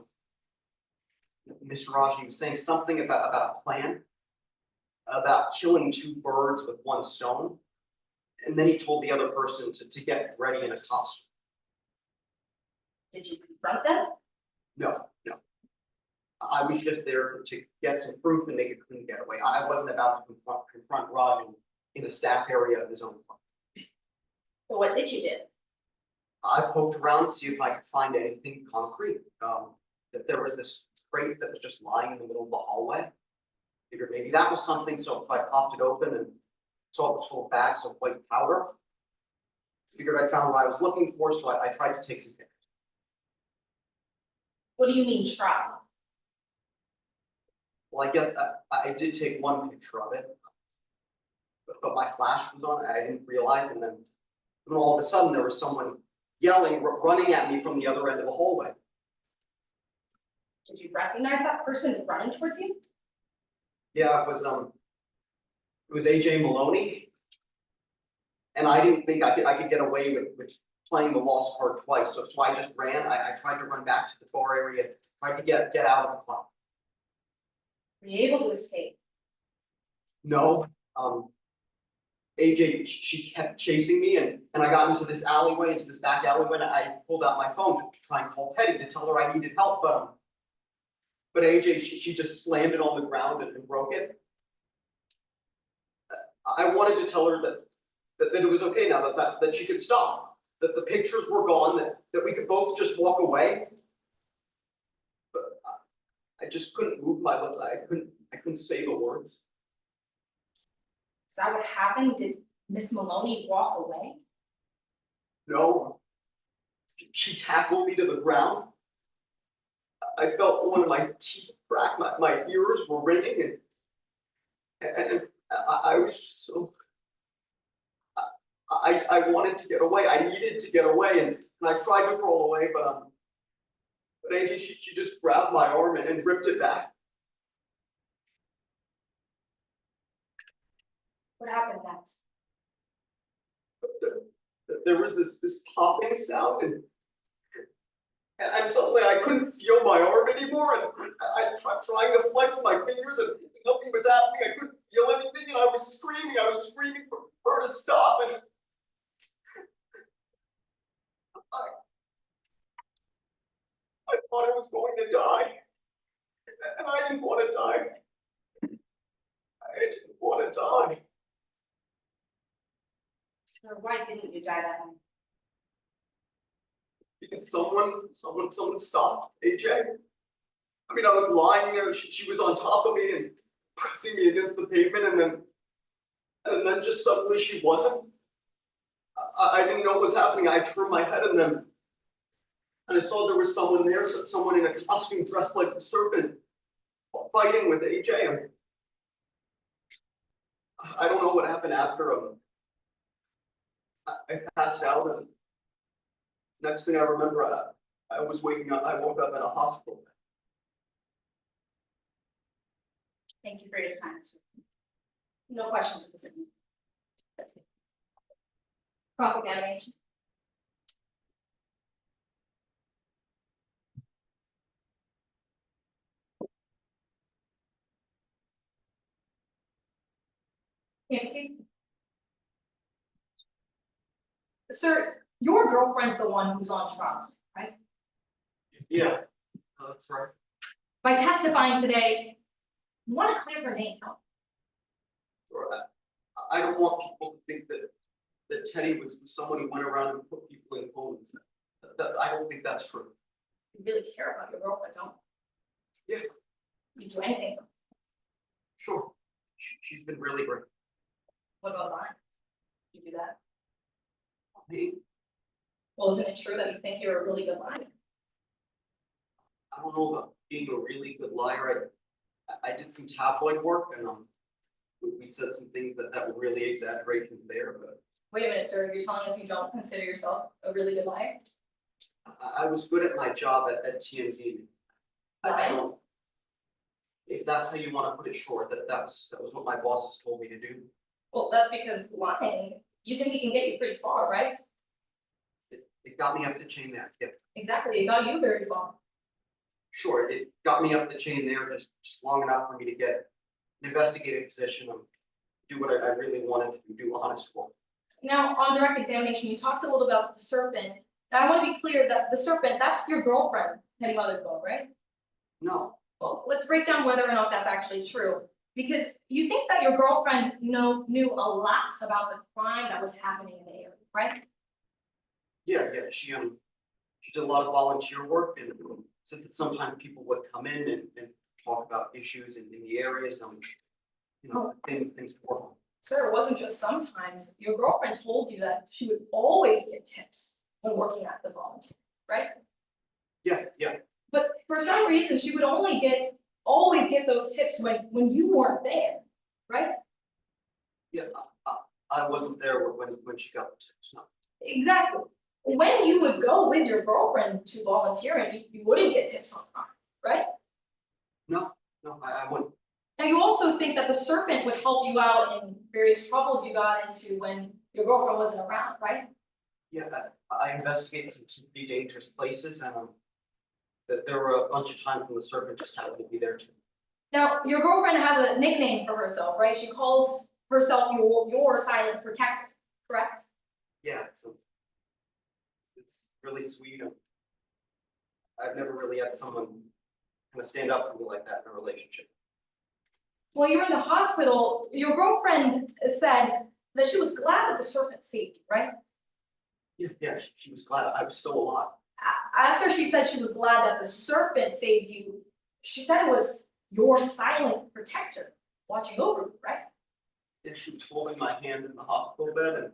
Mr. Rajan was saying something about a plan, about killing 2 birds with 1 stone, and then he told the other person to get ready in a costume. Did you confront them? No. I was just there to get some proof and make a clean getaway. I wasn't about to confront Rajan in a staff area of his own club. But what did you do? I poked around to see if I could find anything concrete. That there was this crate that was just lying in the middle of the hallway. Figured maybe that was something, so I popped it open and saw it was full of bags of white powder. Figured I found what I was looking for, so I tried to take some pictures. What do you mean try? Well, I guess I did take one picture of it, but my flash was on. I didn't realize, and then all of a sudden there was someone yelling, running at me from the other end of the hallway. Did you recognize that person running towards you? Yeah, it was AJ Maloney, and I didn't think I could get away with playing the lost card twice. So I just ran. I tried to run back to the bar area, tried to get out of the club. Were you able to escape? No, AJ, she kept chasing me, and I got into this alleyway, into this back alleyway, and I pulled out my phone to try and call Teddy to tell her I needed help, but AJ, she just slammed it on the ground and broke it. I wanted to tell her that it was okay now, that she could stop, that the pictures were gone, that we could both just walk away. But I just couldn't move my lips. I couldn't say the words. Is that what happened? Did Miss Maloney walk away? No. She tackled me to the ground. I felt one of my teeth crack. My ears were ringing, and I was just so. I wanted to get away. I needed to get away, and I tried to crawl away, but AJ, she just grabbed my arm and ripped it back. What happened next? There was this popping sound, and suddenly I couldn't feel my arm anymore, and I tried trying to flex my fingers, and nothing was happening. I couldn't feel anything, and I was screaming for her to stop, and I thought I was going to die. And I didn't want to die. I didn't want to die. So why didn't you die that night? Because someone stopped AJ. I mean, I was lying there, she was on top of me and pressing me against the pavement, and then just suddenly she wasn't. I didn't know what was happening. I turned my head and I saw there was someone there, someone in a costume dressed like the serpent, fighting with AJ. And I don't know what happened after. I passed out, and next thing I remember, I was waking up. I woke up in a hospital. Thank you for your time. No questions at this point. That's it. Cross-examination. Nancy? Sir, your girlfriend's the one who's on trial, right? Yeah, that's right. By testifying today, you want to clear her name out. Sure. I don't want people to think that Teddy was someone who went around and put people in homes. I don't think that's true. You really care about your girlfriend, don't you? Yeah, You do anything. sure. She's been really great. What about lying? You do that? Me, Well, isn't it true that you think you're a really good liar? I don't know about being a really good liar. I did some tabloid work, and we said some things that were really exaggerations there, but Wait a minute, sir, you're telling us you don't consider yourself a really good liar? I was good at my job at TMZ. I don't. If that's how you want to put it short, that was what my bosses told me to do. Well, that's because lying, you think it can get you pretty far, right? It got me up the chain there. Yeah, Exactly, it got you very far. sure. It got me up the chain there just long enough for me to get an investigative position and do what I really wanted to do, honest work. Now, on direct examination, you talked a little about the serpent. Now, I want to be clear that the serpent, that's your girlfriend, Teddy Motherwell, right? No, Well, let's break down whether or not that's actually true. Because you think that your girlfriend knew a lot about the crime that was happening in the area, right? yeah, she did a lot of volunteer work and said that sometimes people would come in and talk about issues in the areas, things to work on. Sir, it wasn't just sometimes. Your girlfriend told you that she would always get tips when working at the volunteer, right? Yeah, But for some reason, she would always get those tips when you weren't there, right? yeah. I wasn't there when she got the tips, no. Exactly. When you would go with your girlfriend to volunteer and you wouldn't get tips on crime, right? No, I wouldn't. Now, you also think that the serpent would help you out in various troubles you got into when your girlfriend wasn't around, right? Yeah, I investigated some pretty dangerous places, and that there were a bunch of times when the serpent just happened to be there too. Now, your girlfriend has a nickname for herself, right? She calls herself your silent protector, correct? Yeah, it's really sweet. I've never really had someone kind of stand up for me like that in a relationship. While you were in the hospital, your girlfriend said that she was glad that the serpent saved you, right? Yeah, she was glad I was still alive. After she said she was glad that the serpent saved you, she said it was your silent protector watching over you, right? Yeah, she was holding my hand in the hospital bed and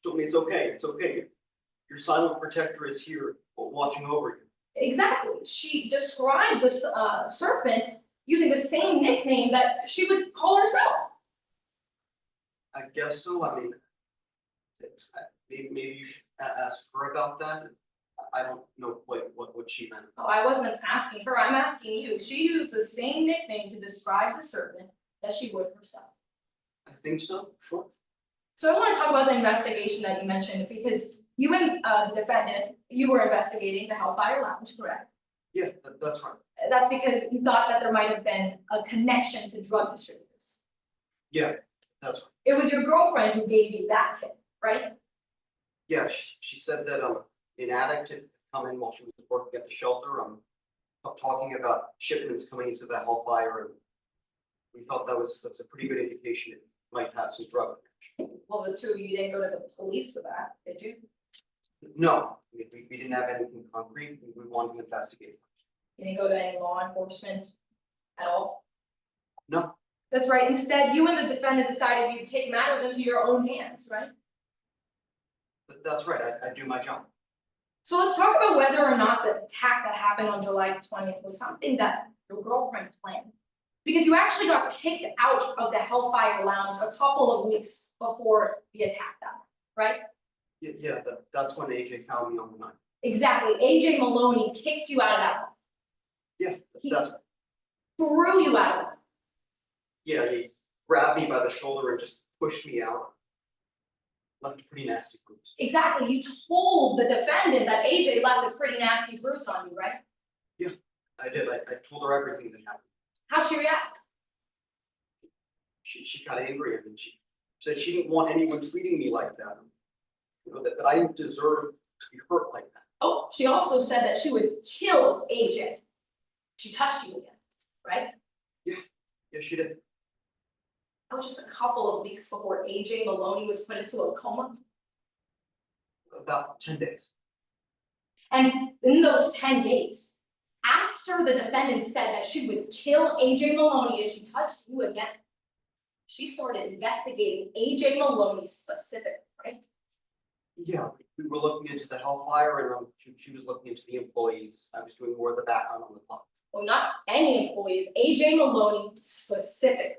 told me it's okay. Your silent protector is here watching over you. Exactly. She described this serpent using the same nickname that she would call herself. I guess so. I mean, maybe you should ask her about that. I don't know what she meant. Oh, I wasn't asking her, I'm asking you. She used the same nickname to describe the serpent that she would herself. I think so, sure. So I want to talk about the investigation that you mentioned, because you and the defendant, you were investigating the Hellfire Lounge, correct? Yeah, that's right. That's because you thought that there might have been a connection to drug distributors. Yeah, that's right. It was your girlfriend who gave you that tip, right? Yeah, she said that an addict had come in while she was working at the shelter. talking about shipments coming into the Hellfire, and we thought that's a pretty good indication it might have some drug. Well, the two of you didn't go to the police for that, did you? No, we didn't have anything concrete, we wanted to investigate. You didn't go to any law enforcement at all? No, That's right, instead, you and the defendant decided you'd take matters into your own hands, right? that's right, I do my job. So let's talk about whether or not the attack that happened on July 20th was something that your girlfriend planned. Because you actually got kicked out of the Hellfire Lounge a couple of weeks before the attack happened, right? Yeah, that's when AJ found me on the night. Exactly, AJ Maloney kicked you out of that, Yeah, He- that's, threw you out of it. yeah, he grabbed me by the shoulder and just pushed me out. Left a pretty nasty bruise. Exactly, you told the defendant that AJ left a pretty nasty bruise on you, right? I did, I told her everything that happened. How'd she react? She got angry, I mean, she said she didn't want anyone treating me like that. You know, that I didn't deserve to be hurt like that. Oh, she also said that she would kill AJ. She touched you again, right? Yeah, she did. That was just a couple of weeks before AJ Maloney was put into a coma. About 10 days. And in those 10 days, after the defendant said that she would kill AJ Maloney if she touched you again, she started investigating AJ Maloney specifically, right? Yeah, we were looking into the Hellfire, and she was looking into the employees. I was doing more of the background on the clock. Well, not any employees, AJ Maloney specific.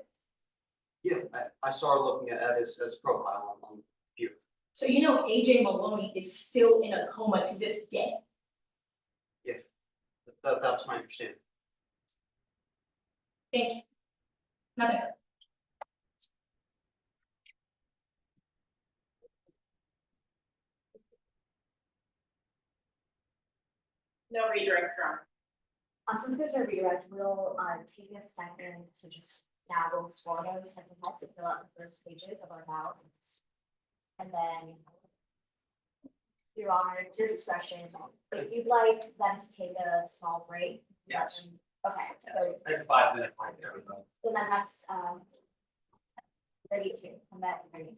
Yeah, I started looking at his profile on the computer. So you know AJ Maloney is still in a coma to this day. That's my understanding. Thank you. Nothing. No redirect, Your Honor. Since there's a redirect, we'll take a second to just dabble sworn oaths head to head to fill out the first pages of our ballots. And then, Your Honor, it's your discretion, if you'd like them to take a small break. Yes. Okay, so I have a 5-minute point there, but then that's ready to come back. Ready.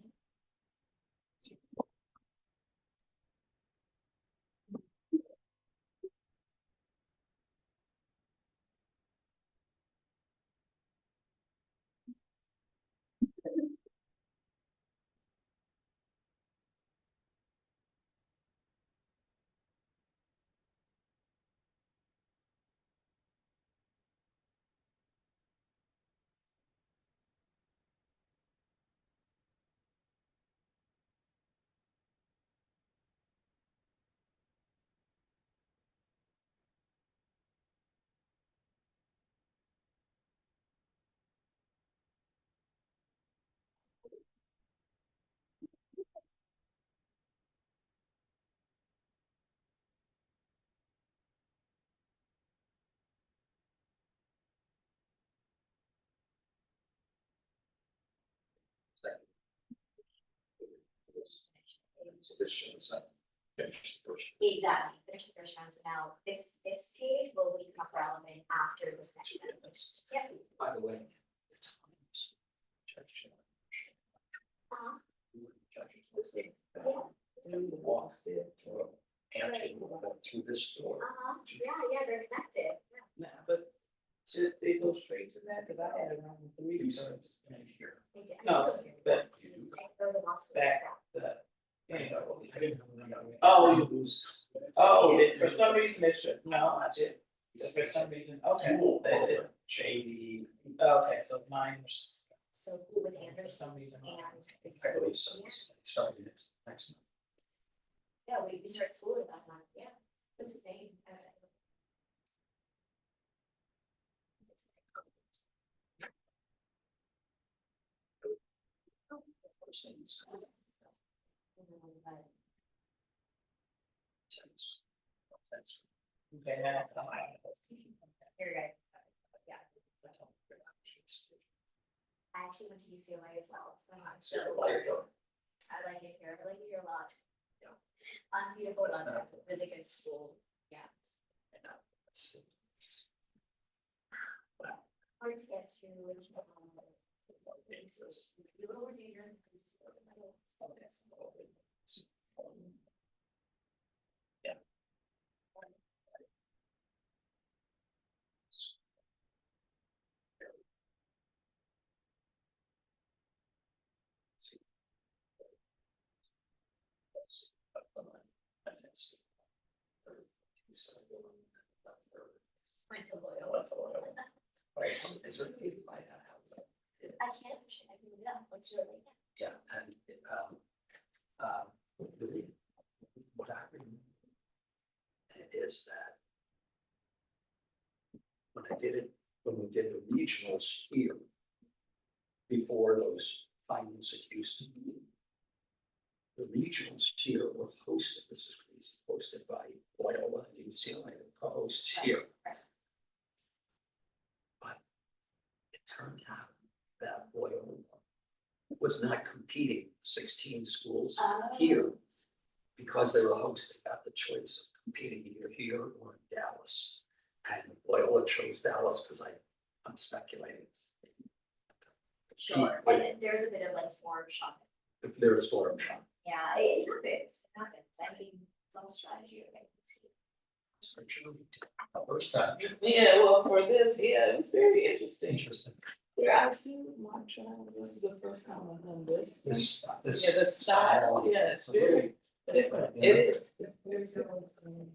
so this shows up. Finish the first. Exactly, finish the first round. So now this page will become relevant after this next set, which is, yep. By the way, the times. Judge. Judges will say that through the walks there to ante through this door. Yeah, they're connected. Nah, but should they go straight to that? Cause I had it around 3 These times. are in here. They did. No, but They go to Las back, Vegas. the, you know, I didn't know. Oh, you lose. For some reason it should, no, I did, for some reason, okay. JD. Okay, so mine was, So who would for Anderson some reason. and it's I believe so. Starting next month. yeah, we start school at that month, yeah. It's the same. Okay, now it's not. Here, guys. Yeah. I actually went to UCLA as well, so I'm sure. I like it here, I like it here a lot. Yeah. Unbeatable, That's not- really good school, yeah. hard to get to is, It's really by that. I can't, I can do that, what's your name? Yeah, and what I remember is that when we did the regionals here, before those finals at Houston, the regionals here were hosted, this is crazy, hosted by Loyola and UCLA, the co-hosts here. But it turned out that Loyola was not competing 16 schools here because they were hosting, got the choice of competing either here or in Dallas. And Loyola chose Dallas because I'm speculating. Sure, and then there's a bit of like form shopping. There is forum shop. Yeah, it happens, I mean, it's all strategy, right? First time. Yeah, well, for this, yeah, it was very interesting. Interesting. Yeah, I still my trial, this is the first time I've done this. This. Yeah, the style, yeah, it's very different, it is. It's very different.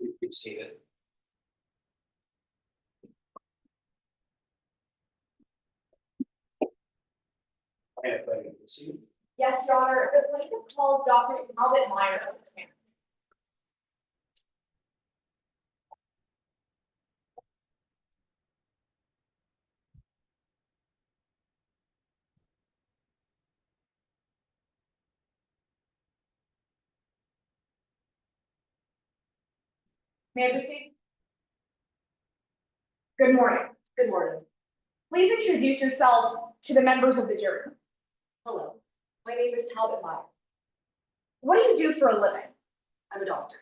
You could see it. And I can see it. Yes, Your Honor, the plaintiff calls Dr. Meyer. May I proceed? Good morning. Good morning. Please introduce yourself to the members of the jury. Hello. My name is Talbot Meyer. What do you do for a living? I'm a doctor.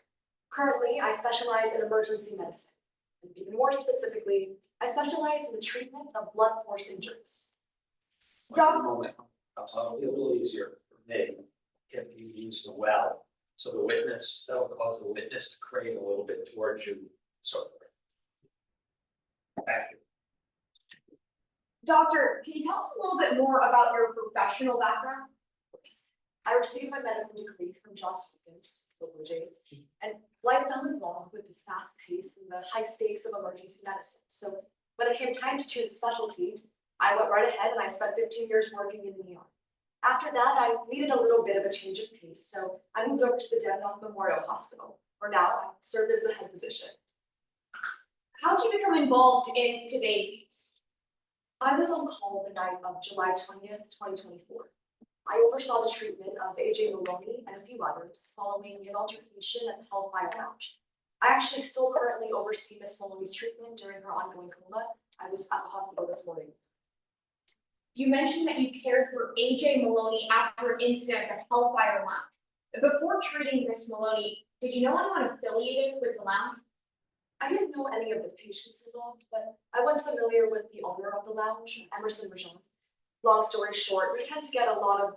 Currently, I specialize in emergency medicine. And even more specifically, I specialize in the treatment of blunt force injuries. Wait a moment, it'll be a little easier for me if you use the well. So the witness, that'll cause the witness to crane a little bit towards you, so. Thank you. Doctor, can you tell us a little bit more about your professional background? I received my medical degree from Johns Hopkins, the Blue Jays, and life fell involved with the fast pace and the high stakes of emergency medicine. So when it came time to choose a specialty, I went right ahead and I spent 15 years working in the ER. After that, I needed a little bit of a change of pace, so I moved over to the Denmark Memorial Hospital, where now I serve as the head physician. How did you become involved in today's case? I was on call the night of July 20th, 2024. I oversaw the treatment of AJ Maloney and a few others following an altercation at the Hellfire Lounge. I actually still currently oversee Miss Maloney's treatment during her ongoing coma. I was at the hospital this morning. You mentioned that you cared for AJ Maloney after an incident at the Hellfire Lounge. Before treating Miss Maloney, did you know anyone affiliated with the lounge? I didn't know any of the patients involved, but I was familiar with the owner of the lounge, Emerson Rajan. Long story short, we tend to get a lot of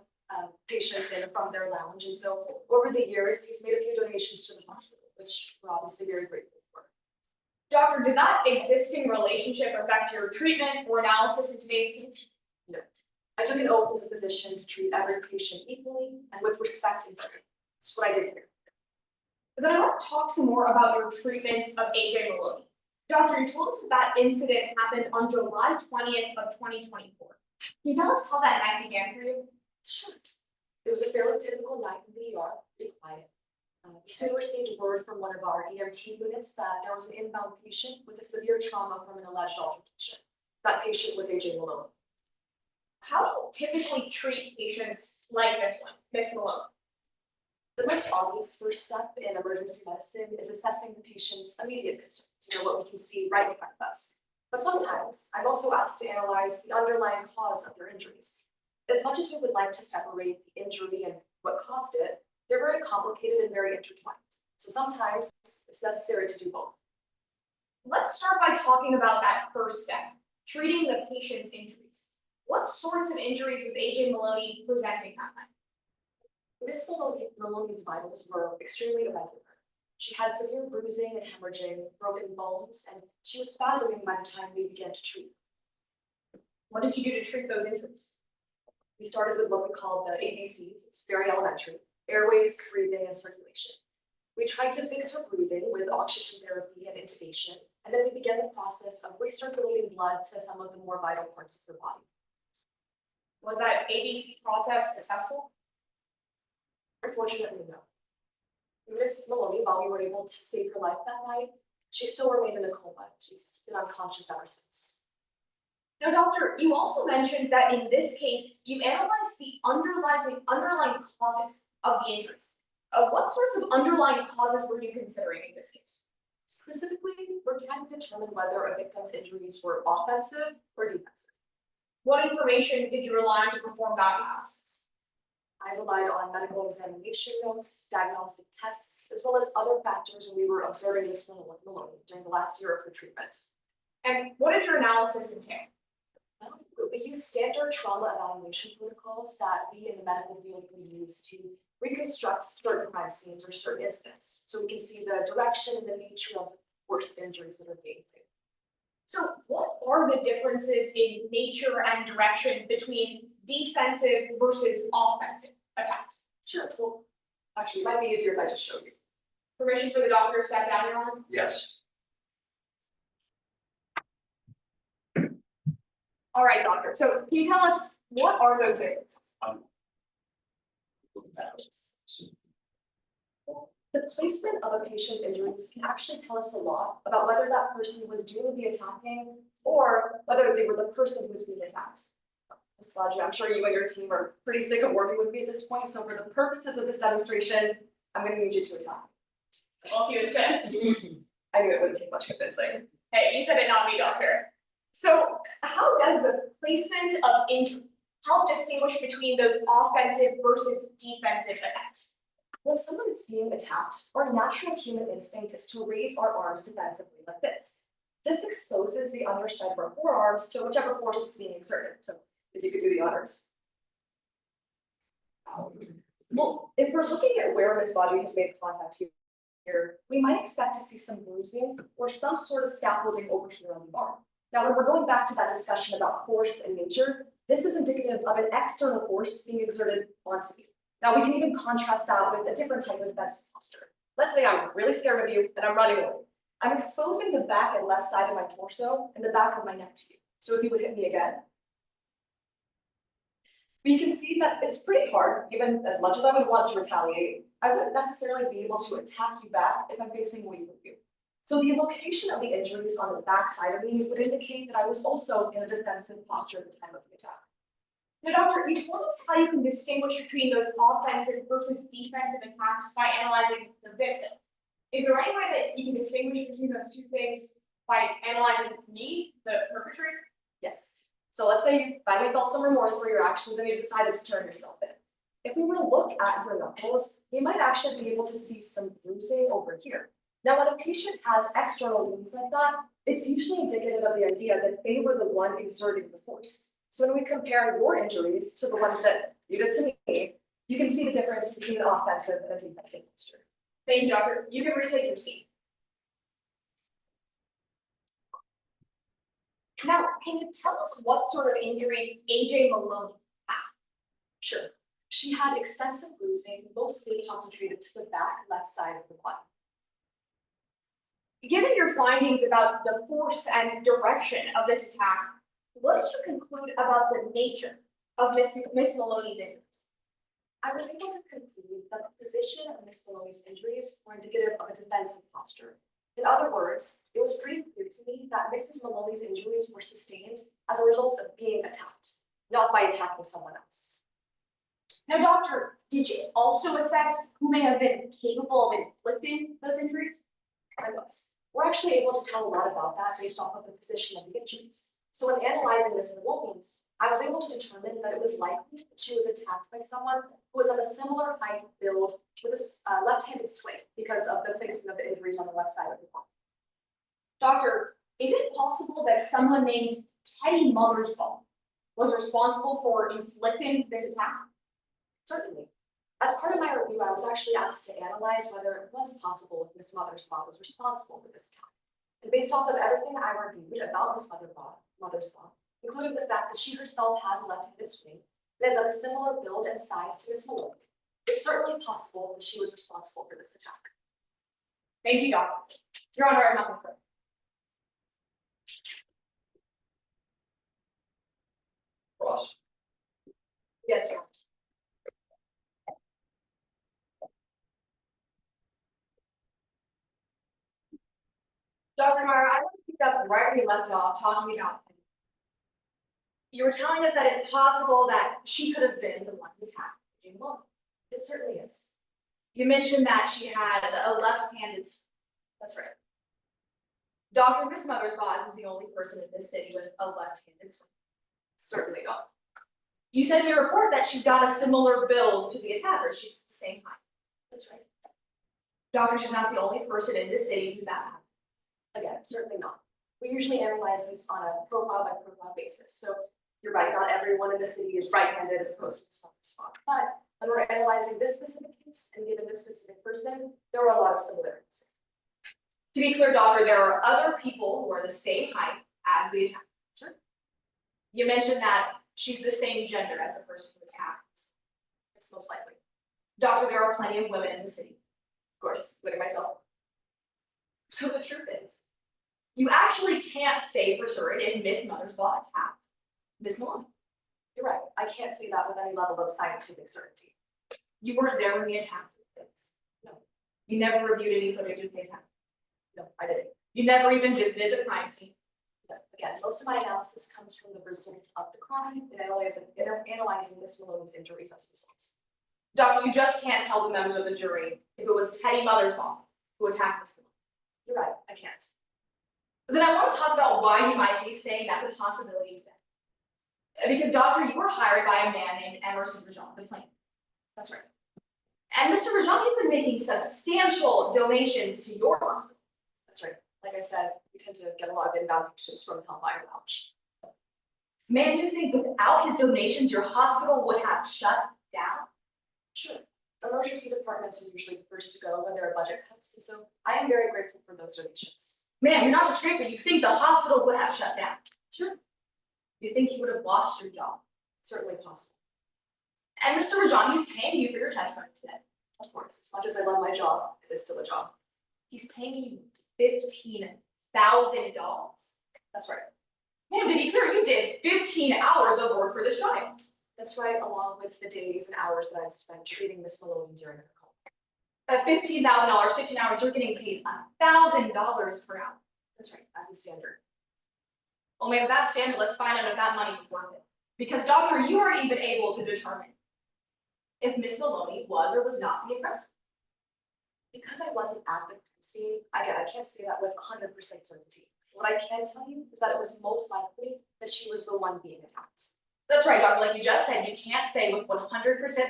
patients in from their lounge, and so over the years, he's made a few donations to the hospital, which we're obviously very grateful for. Doctor, did that existing relationship affect your treatment or analysis in today's case? No. I took an oath as a physician to treat every patient equally and with respect and care. That's what I did here. But then I want to talk some more about your treatment of AJ Maloney. Doctor, you told us that incident happened on July 20th of 2024. Can you tell us how that night began for you? Sure. It was a fairly typical night in the ER, pretty quiet. We soon received word from one of our EMT units that there was an inbound patient with a severe trauma from an alleged altercation. That patient was AJ Maloney. How do you typically treat patients like this one, Miss Maloney? The most obvious first step in emergency medicine is assessing the patient's immediate concerns, what we can see right in front of us. But sometimes I'm also asked to analyze the underlying cause of their injuries. As much as we would like to separate the injury and what caused it, they're very complicated and very intertwined. So sometimes it's necessary to do both. Let's start by talking about that first step, treating the patient's injuries. What sorts of injuries was AJ Maloney presenting that night? Miss Maloney's vitals were extremely irregular. She had severe bruising and hemorrhaging, broken bones, and she was spasming by the time we began to treat. What did you do to treat those injuries? We started with what we call the ABCs. It's very elementary: airways, breathing, and circulation. We tried to fix her breathing with oxygen therapy and intubation, and then we began the process of recirculating blood to some of the more vital parts of her body. Was that ABC process successful? Unfortunately, no. Miss Maloney, while we were able to save her life that night, she still remained in a coma. She's been unconscious ever since. Now, doctor, you also mentioned that in this case, you analyzed the underlying causes of the injuries. What sorts of underlying causes were you considering in this case? Specifically, we're trying to determine whether a victim's injuries were offensive or defensive. What information did you rely on to perform that analysis? I relied on medical examination notes, diagnostic tests, as well as other factors when we were observing Miss Maloney during the last year of her treatment. And what did your analysis entail? Well, we use standard trauma evaluation protocols that we in the medical field use to reconstruct certain crime scenes or certain incidents, so we can see the direction and the nature of worst injuries that are being taken. So what are the differences in nature and direction between defensive versus offensive attacks? Sure, well, actually, it might be easier if I just show you. Permission for the doctor to step down, Your Honor? Yes. All right, doctor. So can you tell us what are those differences? The placement of a patient's injuries can actually tell us a lot about whether that person was doing the attacking or whether they were the person who's being attacked. Ms. Flagia, I'm sure you and your team are pretty sick of working with me at this point, so for the purposes of this demonstration, I'm going to need you to attack. Well, if you insist. I knew it wouldn't take much convincing. Hey, you said it, not me, doctor. So how does the placement of injury help distinguish between those offensive versus defensive attacks? When someone is being attacked, our natural human instinct is to raise our arms defensively like this. This exposes the underside of our forearms to whichever force is being exerted. So if you could do the honors. Well, if we're looking at where Ms. Flagia has made contact here, we might expect to see some bruising or some sort of scaffolding over here on the arm. Now, when we're going back to that discussion about force and nature, this is indicative of an external force being exerted onto you. Now, we can even contrast that with a different type of defensive posture. Let's say I'm really scared of you and I'm running away. I'm exposing the back and left side of my torso and the back of my neck to you. So if you would hit me again. we can see that it's pretty hard, even as much as I would want to retaliate, I wouldn't necessarily be able to attack you back if I'm facing away from you. So the location of the injuries on the back side of me would indicate that I was also in a defensive posture at the time of the attack. Now, doctor, you told us how you can distinguish between those offensive versus defensive attacks by analyzing the victim. Is there any way that you can distinguish between those two things by analyzing me, the perpetrator? Yes. So let's say you finally felt some remorse for your actions and you decided to turn yourself in. If we were to look at your knuckles, you might actually be able to see some bruising over here. Now, when a patient has external wounds like that, it's usually indicative of the idea that they were the one exerting the force. So when we compare your injuries to the ones that you did to me, you can see the difference between an offensive and a defensive posture. Thank you, doctor. You can retake your seat. Now, can you tell us what sort of injuries AJ Maloney had? Sure. She had extensive bruising, mostly concentrated to the back left side of the body. Given your findings about the force and direction of this attack, what did you conclude about the nature of Miss Maloney's injuries? I was able to conclude that the position of Miss Maloney's injuries were indicative of a defensive posture. In other words, it was pretty clear to me that Mrs. Maloney's injuries were sustained as a result of being attacked, not by attacking someone else. Now, doctor, did you also assess who may have been capable of inflicting those injuries? I was. We're actually able to tell a lot about that based off of the position of the injuries. So when analyzing Miss Maloney's, I was able to determine that it was likely that she was attacked by someone who was of a similar height, build, with a left-handed swing because of the placement of the injuries on the left side of the body. Doctor, is it possible that someone named Teddy Mothersbaugh was responsible for inflicting this attack? Certainly. As part of my review, I was actually asked to analyze whether it was possible if Miss Mothersbaugh was responsible for this attack. And based off of everything I reviewed about Miss Mothersbaugh, including the fact that she herself has a left-handed swing and is of a similar build and size to Miss Maloney, it's certainly possible that she was responsible for this attack. Thank you, doctor. Your Honor, I have nothing further. Ross. Yes, Your Honor. Dr. Meyer, I want to pick up right where you left off talking about him. You were telling us that it's possible that she could have been the one who attacked Jane Maloney. It certainly is. You mentioned that she had a left-handed swing. That's right. Dr. Miss Mothersbaugh isn't the only person in this city with a left-handed swing. Certainly not. You said in your report that she's got a similar build to the attacker. She's the same height. That's right. Doctor, she's not the only person in this city who's that height. Again, certainly not. We usually analyze this on a profile by profile basis. So you're right, not everyone in the city is right-handed as opposed to a small spot. But when we're analyzing this specific case and given this specific person, there were a lot of similarities. To be clear, doctor, there are other people who are the same height as the attacker. Sure. You mentioned that she's the same gender as the person who attacked. It's most likely. Doctor, there are plenty of women in the city. Of course, including myself. So the truth is, you actually can't say for certain if Miss Mothersbaugh attacked Miss Maloney. You're right. I can't say that with any level of scientific certainty. You weren't there when the attack took place. No. You never reviewed any footage of the attack. No, I didn't. You never even visited the crime scene. But again, most of my analysis comes from the results of the crime and analyzing Miss Maloney's injuries as results. Doctor, you just can't tell the members of the jury if it was Teddy Mothersbaugh who attacked Miss Maloney. You're right, I can't. But then I want to talk about why you might be saying that's a possibility today. Because, doctor, you were hired by a man named Emerson Rajan, the plaintiff. That's right. And Mr. Rajan has been making substantial donations to your hospital. That's right. Like I said, we tend to get a lot of inbound patients from the Hellfire Lounge. Man, you think without his donations, your hospital would have shut down? Sure. Emergency departments are usually the first to go when there are budget cuts, and so I am very grateful for those donations. Man, you're not just grateful, you think the hospital would have shut down. Sure. You think you would have lost your job. Certainly possible. And Mr. Rajan, he's paying you for your testimony today. Of course, as much as I love my job, it is still a job. He's paying you $15,000. That's right. Man, to be clear, you did 15 hours of work for this trial. That's right, along with the days and hours that I spent treating Miss Maloney during her call. At $15,000, 15 hours, you're getting paid $1,000 per hour. That's right, as the standard. Well, maybe that's standard, let's find out if that money is worth it. Because doctor, you aren't even able to determine if Miss Maloney was or was not the aggressor. Because I wasn't at the crime scene, again, I can't say that with 100% certainty. What I can tell you is that it was most likely that she was the one being attacked. That's right, doctor, like you just said, you can't say with 100%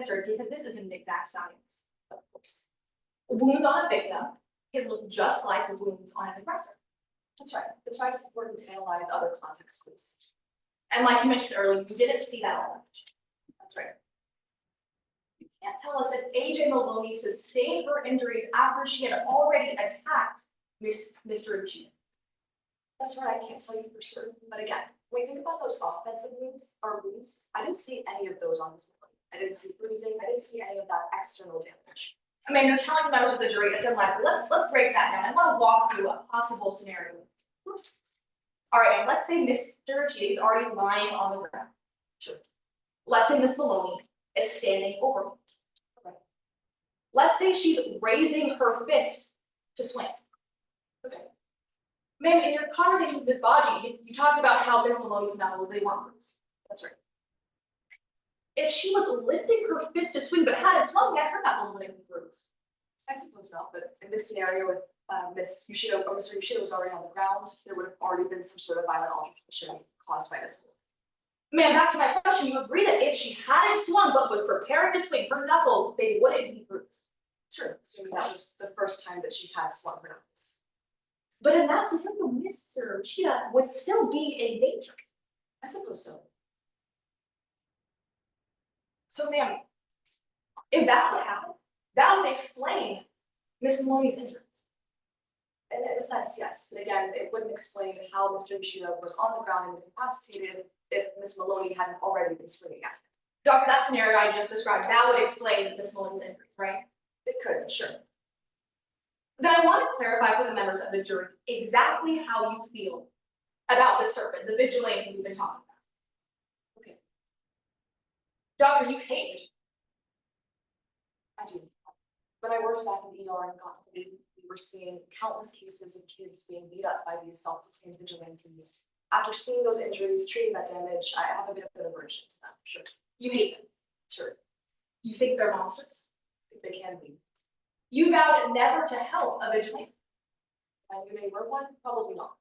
certainty because this isn't exact science. Of course. Wounds on a victim can look just like wounds on an aggressor. That's right. That's why it's important to analyze other context clues. And like you mentioned earlier, you didn't see that all much. That's right. You can't tell us if AJ Maloney sustained her injuries after she had already attacked Mr. Ittycheria. That's right, I can't tell you for certain, but again, when you think about those offensive wounds, I didn't see any of those on this one. I didn't see bruising, I didn't see any of that external damage. I mean, you're telling members of the jury it's unlikely. Let's break that down. I want to walk through a possible scenario. Oops. All right, let's say Mr. Ittycheria is already lying on the ground. Sure. Let's say Miss Maloney is standing over him. Right. Let's say she's raising her fist to swing. Okay. Ma'am, in your conversation with Ms. Baji, you talked about how Miss Maloney's knuckles, they weren't bruised. That's right. If she was lifting her fist to swing but hadn't swung yet, her knuckles wouldn't be bruised. I suppose not, but in this scenario with Miss Yoshida, or Mr. Yoshida was already on the ground, there would have already been some sort of violent altercation caused by this. Ma'am, back to my question, you agree that if she hadn't swung but was preparing to swing, her knuckles, they wouldn't be bruised. Sure, assuming that was the first time that she had swung her knuckles. But in that scenario, Mr. Yoshida would still be in danger. I suppose so. So ma'am, if that's what happened, that would explain Miss Maloney's injuries. In a sense, yes, but again, it wouldn't explain how Mr. Yoshida was on the ground and incapacitated if Miss Maloney hadn't already been swinging at him. Doctor, that scenario I just described, that would explain Miss Maloney's injuries, right? It could, sure. Then I want to clarify for the members of the jury exactly how you feel about the serpent, the vigilante we've been talking about. Okay. Doctor, you hate it. I do. When I worked back in the ER and got studied, we were seeing countless cases of kids being beat up by these self-proclaimed vigilantes. After seeing those injuries, treating that damage, I have a bit of an aversion to them, sure. You hate them. Sure, You think they're monsters. they can be. You vowed never to help a vigilante. And you may work one, probably not.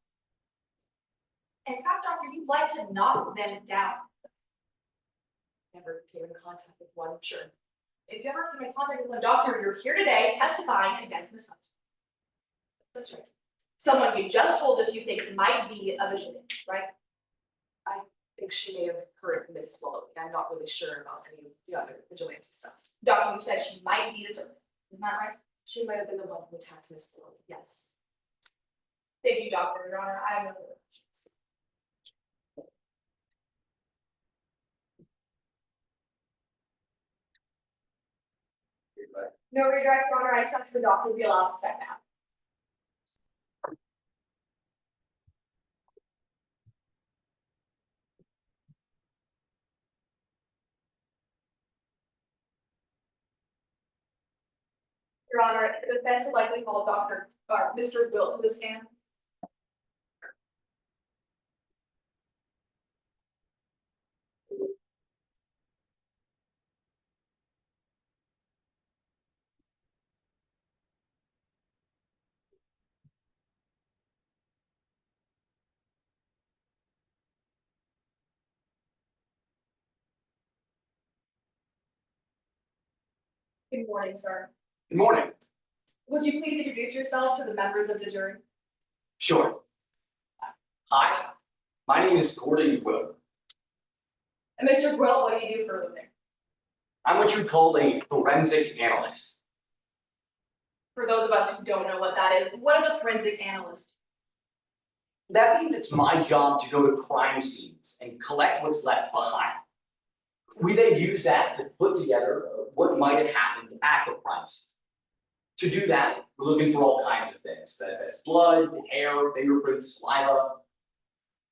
In fact, doctor, you'd like to knock them down. Never came in contact with one, sure. If you ever come in contact with a doctor, you're here today testifying against this subject. That's right. Someone you just told us you think might be a vigilante, right? I think she may have heard Miss Maloney. I'm not really sure about any of the other vigilante stuff. Doctor, you said she might be the serpent. Isn't that right? She might have been the one who attacked Miss Maloney, yes. Thank you, Doctor, Your Honor. I have no further questions. No redirect, Your Honor. I just asked the doctor to be allowed to step down. Your Honor, the defense would likely call Mr. Wilt to the stand. Good morning, sir. Good morning. Would you please introduce yourself to the members of the jury? Sure. Hi, my name is Gordon Will. And Mr. Wilt, what do you do for a living? I'm what you'd call a forensic analyst. For those of us who don't know what that is, what is a forensic analyst? That means it's my job to go to crime scenes and collect what's left behind. We then use that to put together what might have happened at the crime scene. To do that, we're looking for all kinds of things. That's blood, hair, fingerprints, saliva,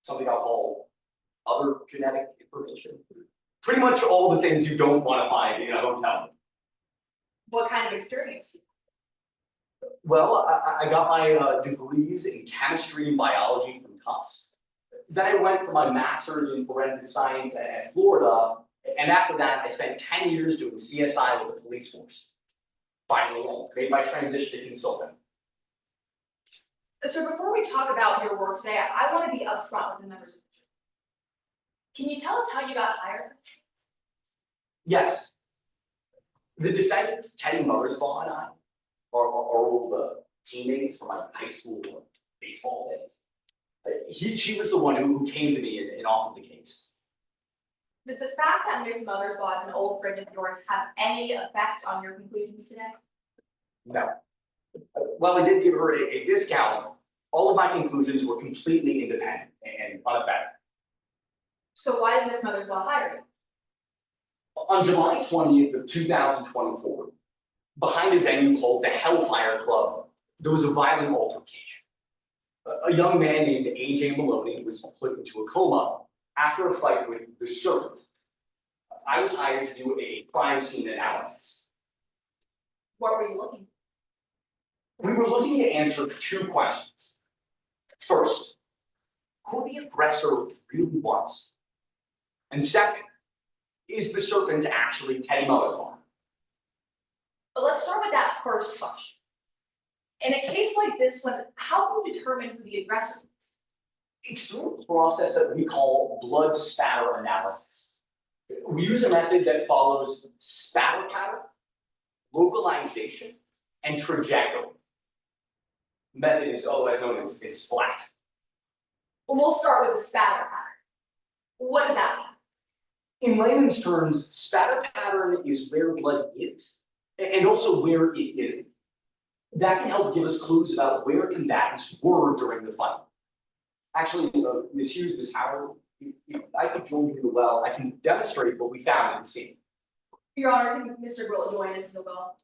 something I'll call other genetic information. Pretty much all the things you don't want to find in a hotel. What kind of experience? Well, I got my degrees in chemistry and biology from Tufts. Then I went for my master's in forensic science at Florida, and after that, I spent 10 years doing CSI with the police force. Finally, I made my transition to consulting. So before we talk about your work today, I want to be upfront with the members of the jury. Can you tell us how you got hired? Yes. The defendant, Teddy Mothersbaugh, and I are all the teammates from my high school baseball days. She was the one who came to me and offered the case. Did the fact that Miss Mothersbaugh is an old friend of yours have any effect on your conclusions today? No. Well, I did give her a discount. All of my conclusions were completely independent and unaffected. So why did Miss Mothersbaugh hire you? On July 20th of 2024, behind a venue called the Hellfire Club, there was a violent altercation. A young man named AJ Maloney was put into a coma after a fight with the Serpent. I was hired to do a crime scene analysis. What were you looking for? We were looking to answer two questions. First, who the aggressor really was? And second, is the Serpent actually Teddy Mothersbaugh? But let's start with that first question. In a case like this one, how can you determine who the aggressor is? It's through a process that we call blood spatter analysis. We use a method that follows spatter pattern, localization, and trajectory. The method is otherwise known as SPLAT. We'll start with the spatter pattern. What does that mean? In layman's terms, spatter pattern is where blood is, and also where it isn't. That can help give us clues about where combatants were during the fight. Actually, Ms. Hughes, Ms. Howard, if I could join you in the well, I can demonstrate what we found in the scene. Your Honor, can Mr. Grill join us in the well?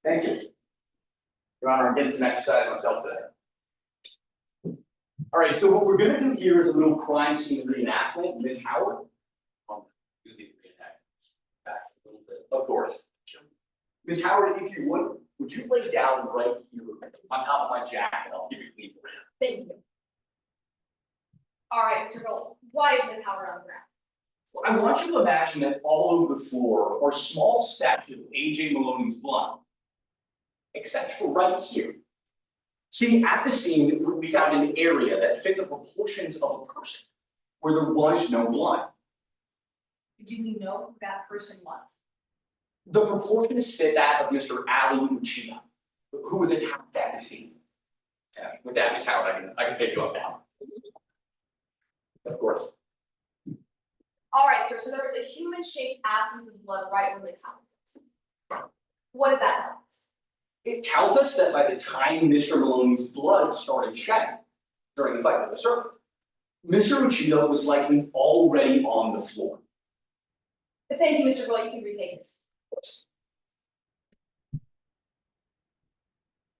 Thank you. Your Honor, I'm getting some exercise myself today. All right, so what we're gonna do here is a little crime scene reenactment. Ms. Howard? Do the reenactment back a little bit. Of course. Ms. Howard, if you would you lay down right here on top of my jacket? I'll give you a clean for you. Thank you. All right, Mr. Grill, why is Ms. Howard on the ground? I want you to imagine that all over the floor are small specks of AJ Maloney's blood, except for right here. See, at the scene, we found an area that fit the proportions of a person, where there was no blood. Do we know who that person was? The proportions fit that of Mr. Ali Uchida, who was attacked at the scene. With that, Ms. Howard, I can pick you up now. Of course. All right, sir, so there was a human-shaped absence of blood right where Ms. Howard was. What does that tell us? It tells us that by the time Mr. Maloney's blood started shedding during the fight with the Serpent, Mr. Uchida was likely already on the floor. Thank you, Mr. Grill, you can retake this.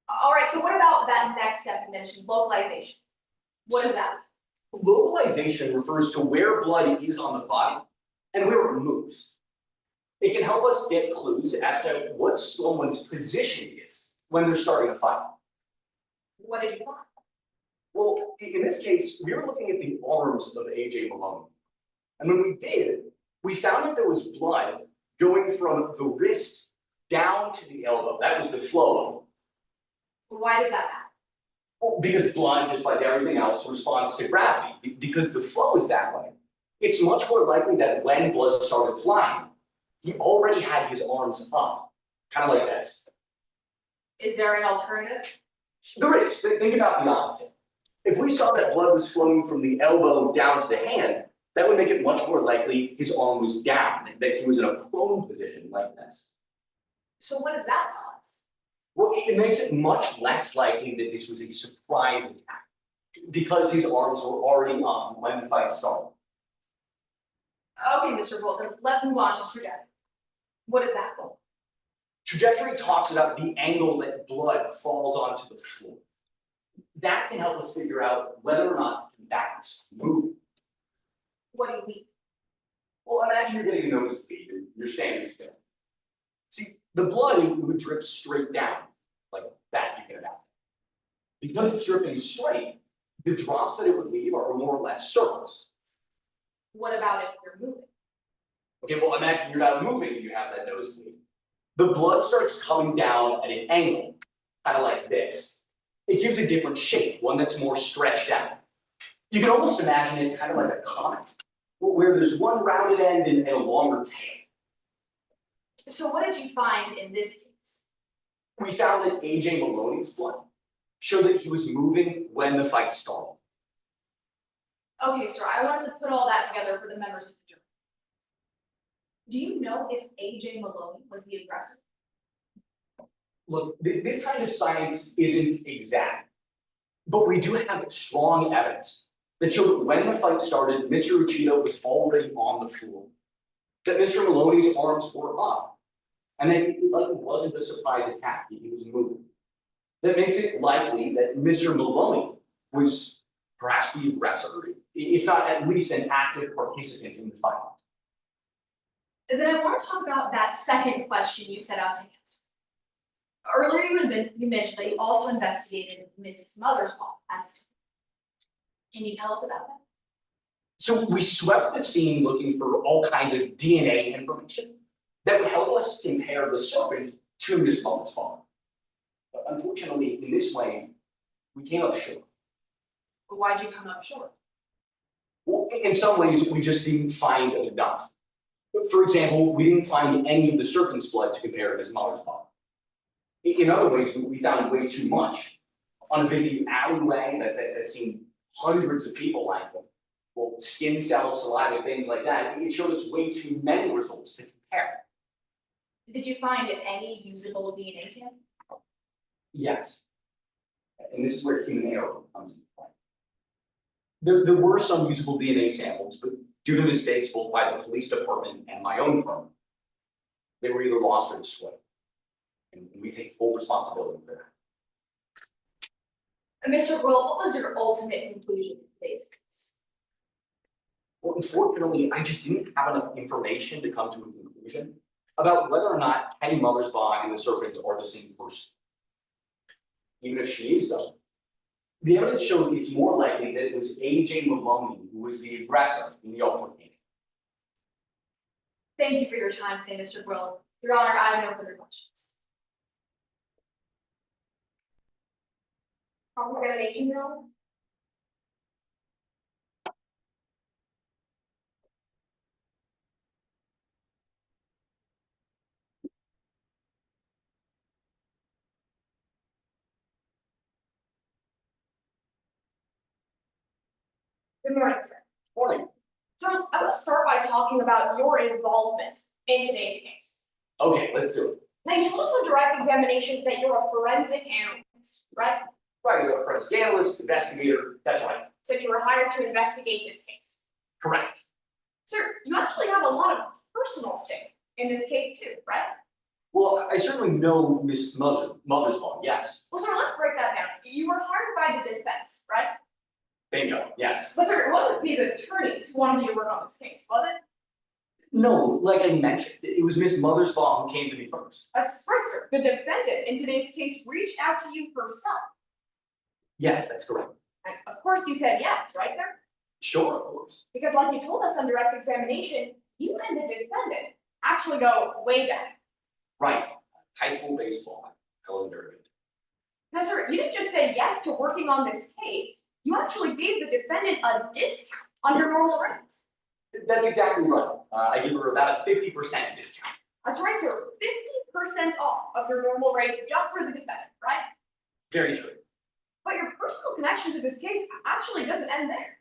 All right, so what about that next step you mentioned, localization? What is that? Localization refers to where blood is on the body and where it moves. It can help us get clues as to what someone's position is when they're starting a fight. What did you find? Well, in this case, we were looking at the arms of AJ Maloney. And when we did, we found that there was blood going from the wrist down to the elbow. That was the flow. Why does that matter? Well, because blood, just like everything else, responds to gravity. Because the flow is that way, it's much more likely that when blood started flying, he already had his arms up, kind of like this. Is there an alternative? There is. Think about the opposite. If we saw that blood was flowing from the elbow down to the hand, that would make it much more likely his arm was down, that he was in a prone position like this. So what does that tell us? Well, it makes it much less likely that this was a surprise attack, because his arms were already up when the fight started. Okay, Mr. Gold, then let's move on to trajectory. What is that goal? Trajectory talks about the angle that blood falls onto the floor. That can help us figure out whether or not combatants move. What do you mean? Well, imagine imagine you're getting a nosebleed and you're standing still. See, the blood it would drip straight down, like that, you can imagine. Because it's dripping straight, the drops that it would leave are more or less circles. What about if you're moving? Okay, well, imagine you're not moving and you have that nosebleed. The blood starts coming down at an angle, kind of like this. It gives a different shape, one that's more stretched out. You can almost imagine it kind of like a comet, where there's one rounded end and a longer tail. So what did you find in this case? We found that AJ Maloney's blood showed that he was moving when the fight started. Okay, sir, I want us to put all that together for the members of the jury. Do you know if AJ Maloney was the aggressor? Look, this kind of science isn't exact, but we do have strong evidence that showed that when the fight started, Mr. Uchida was already on the floor, that Mr. Maloney's arms were up, and that it likely wasn't a surprise attack, he was moving. That makes it likely that Mr. Maloney was perhaps the aggressor, if not at least an active participant in the fight. And then I want to talk about that second question you set out to answer. Earlier you mentioned that you also investigated Miss Mothersbaugh as a. Can you tell us about that? So we swept the scene looking for all kinds of DNA information that would help us compare the serpent to Miss Mothersbaugh. But unfortunately, in this way, we came up short. But why'd you come up short? Well, in some ways, we just didn't find enough. For example, we didn't find any of the serpent's blood to compare to Miss Mothersbaugh. In other ways, we found way too much. On a busy alleyway that seemed hundreds of people like them. Well, skin cells, saliva, things like that. It showed us way too many results to compare. Did you find any usable DNA sample? Yes. And this is where human error comes into play. There were some usable DNA samples, but due to mistakes both by the police department and my own firm, they were either lost or destroyed. And we take full responsibility for that. Mr. Will, what was your ultimate conclusion in today's case? Well, unfortunately, I just didn't have enough information to come to a conclusion about whether or not Penny Mothersbaugh and the serpent are the same person. Even if she is though, the evidence showed it's more likely that it was AJ Maloney who was the aggressor in the altercation. Thank you for your time today, Mr. Will. Your Honor, I have no further questions. Cross-examination, Your Honor? Good morning, sir. Morning. So I want to start by talking about your involvement in today's case. Okay, let's do it. Now, you told us on direct examination that you're a forensic analyst, right? Right, you're a forensic analyst, investigator, that's right. So you were hired to investigate this case. Correct. Sir, you actually have a lot of personal stake in this case too, right? Well, I certainly know Miss Mothersbaugh, yes. Well, sir, let's break that down. You were hired by the defense, right? Bingo, yes. But sir, it wasn't these attorneys who wanted you to work on this case, was it? No, like I mentioned, it was Miss Mothersbaugh who came to me first. That's right, sir. The defendant in today's case reached out to you herself. Yes, that's correct. And of course you said yes, right, sir? Sure, of course. Because like you told us on direct examination, you and the defendant actually go way back. Right, high school baseball, I wasn't very good. Now, sir, you didn't just say yes to working on this case, you actually gave the defendant a discount on your normal rates. That's exactly right. I give her about a 50% discount. That's right, sir. 50% off of your normal rates just for the defendant, right? Very true. But your personal connection to this case actually doesn't end there.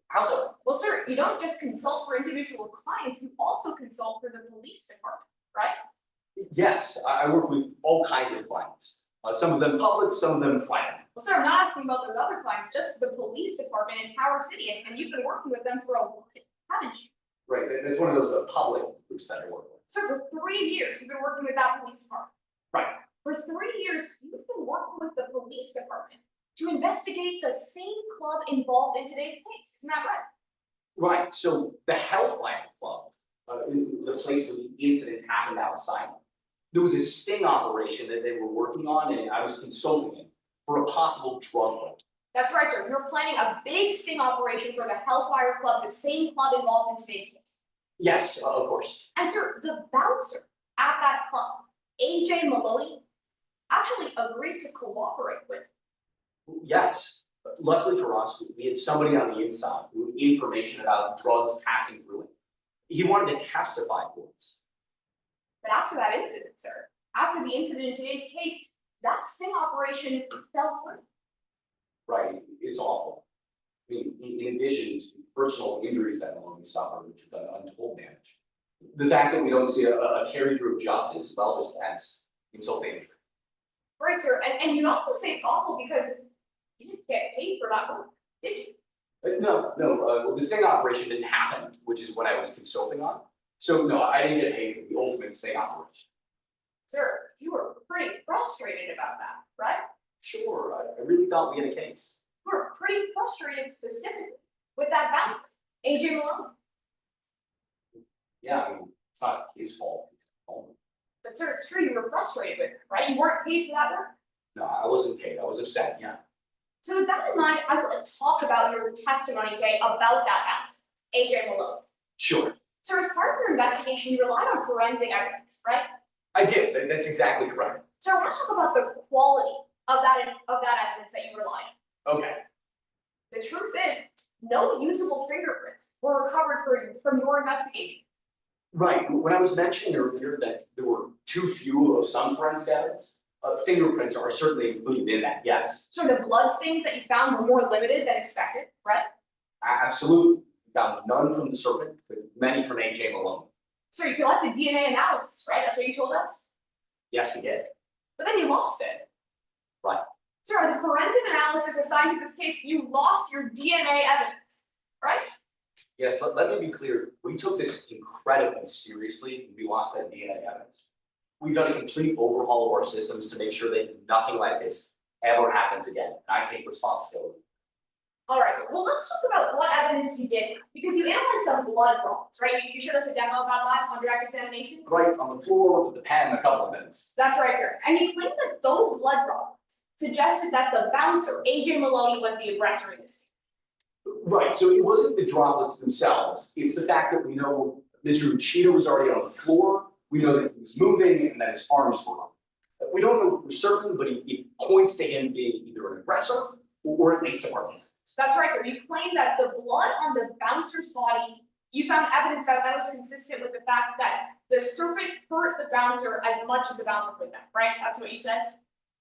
How so? Well, sir, you don't just consult for individual clients, you also consult for the police department, right? Yes, I work with all kinds of clients. Some of them public, some of them private. Well, sir, I'm not asking about those other clients, just the police department in Tower City, and you've been working with them for a while, haven't you? Right, that's one of those public groups that I work with. Sir, for 3 years, you've been working with that police department. Right. For 3 years, you've been working with the police department to investigate the same club involved in today's case. Isn't that right? Right, so the Hellfire Club, the place where the incident happened outside, there was a sting operation that they were working on, and I was consulting it for a possible drug run. That's right, sir. You're planning a big sting operation for the Hellfire Club, the same club involved in today's case. Yes, of course. And sir, the bouncer at that club, AJ Maloney, actually agreed to cooperate with. Yes, but luckily for us, we had somebody on the inside who had information about drugs passing through it. He wanted to testify for us. But after that incident, sir, after the incident in today's case, that sting operation fell through. Right, it's awful. I mean, in addition to personal injuries that Maloney suffered, which have done untold damage. The fact that we don't see a carry through of justice, well, just adds insult to injury. Right, sir, and you'd also say it's awful because you didn't get paid for that work, did you? No, well, the sting operation didn't happen, which is what I was consulting on. So no, I didn't get paid for the ultimate sting operation. Sir, you were pretty frustrated about that, right? Sure, I really thought we had a case. You were pretty frustrated specifically with that bouncer, AJ Malone. Yeah, I mean, it's not his fault. It's his fault. But sir, it's true, you were frustrated with it, right? You weren't paid for that work. No, I wasn't paid. I was upset, yeah. So with that in mind, I want to talk about your testimony today about that bouncer, AJ Malone. Sure, Sir, as part of your investigation, you relied on forensic evidence, right? I did. That's exactly correct. So I want to talk about the quality of that evidence that you relied on. Okay. The truth is, no usable fingerprints were recovered from your investigation. Right, when I was mentioning earlier that there were too few of some forensic evidence, fingerprints are certainly included in that, yes. So the blood stains that you found were more limited than expected, right? Absolutely. We found none from the serpent, but many from AJ Malone. So you collected DNA analysis, right? That's what you told us. Yes, we did. But then you lost it. Right. Sir, as a forensic analysis assigned to this case, you lost your DNA evidence, right? Yes, let me be clear. We took this incredibly seriously. We lost that DNA evidence. We've done a complete overhaul of our systems to make sure that nothing like this ever happens again. And I take responsibility. All right, well, let's talk about what evidence you did, because you analyzed some blood draws, right? You showed us a demo about that on direct examination. Right on the floor with the pen in a couple of minutes. That's right, sir. And you claimed that those blood draws suggested that the bouncer, AJ Maloney, was the aggressor in this case. Right, so it wasn't the droplets themselves. It's the fact that we know Mr. Uchida was already on the floor. We know that he was moving and that his arms were up. We don't know for certain, but it points to him being either an aggressor or at least a participant. That's right, sir. You claimed that the blood on the bouncer's body, you found evidence that was consistent with the fact that the serpent hurt the bouncer as much as the bouncer hurt them, right? That's what you said?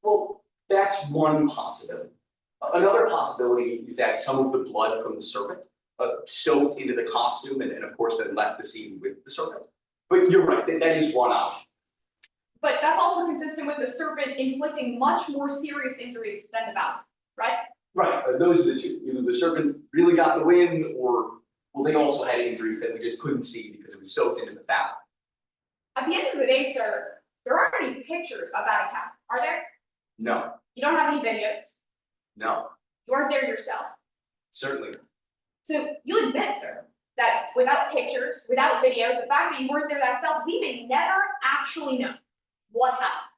Well, that's one possibility. Another possibility is that some of the blood from the serpent soaked into the costume and of course then left the scene with the serpent. But you're right, that is one option. But that's also consistent with the serpent inflicting much more serious injuries than the bouncer, right? Right, those are the two. Either the serpent really got the wind or, well, they also had injuries that we just couldn't see because it was soaked into the fabric. At the end of the day, sir, there aren't any pictures of that attack, are there? No, You don't have any videos. no, You weren't there yourself. certainly. So you admit, sir, that without pictures, without video, the fact that you weren't there yourself, we may never actually know what happened.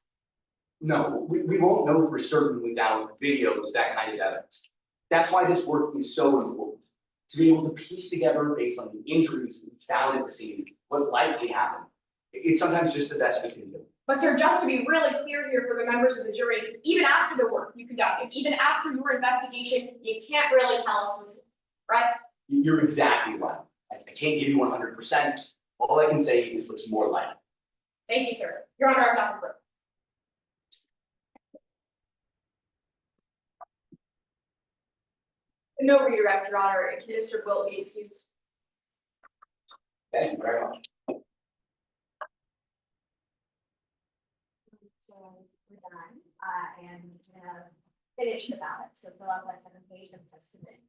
No, we won't know for certain without videos, that kind of evidence. That's why this work is so important. To be able to piece together based on the injuries we found at the scene, what likely happened. It's sometimes just the best we can do. But sir, just to be really clear here for the members of the jury, even after the work you conducted, even after your investigation, you can't really tell us what, right? You're exactly right. I can't give you 100%. All I can say is what's more likely. Thank you, sir. Your Honor, I'm not for. No redirect, Your Honor. Mr. Will be excused. Thank you very much. So we're done, and finish the ballot, so fill out that second page and press submit.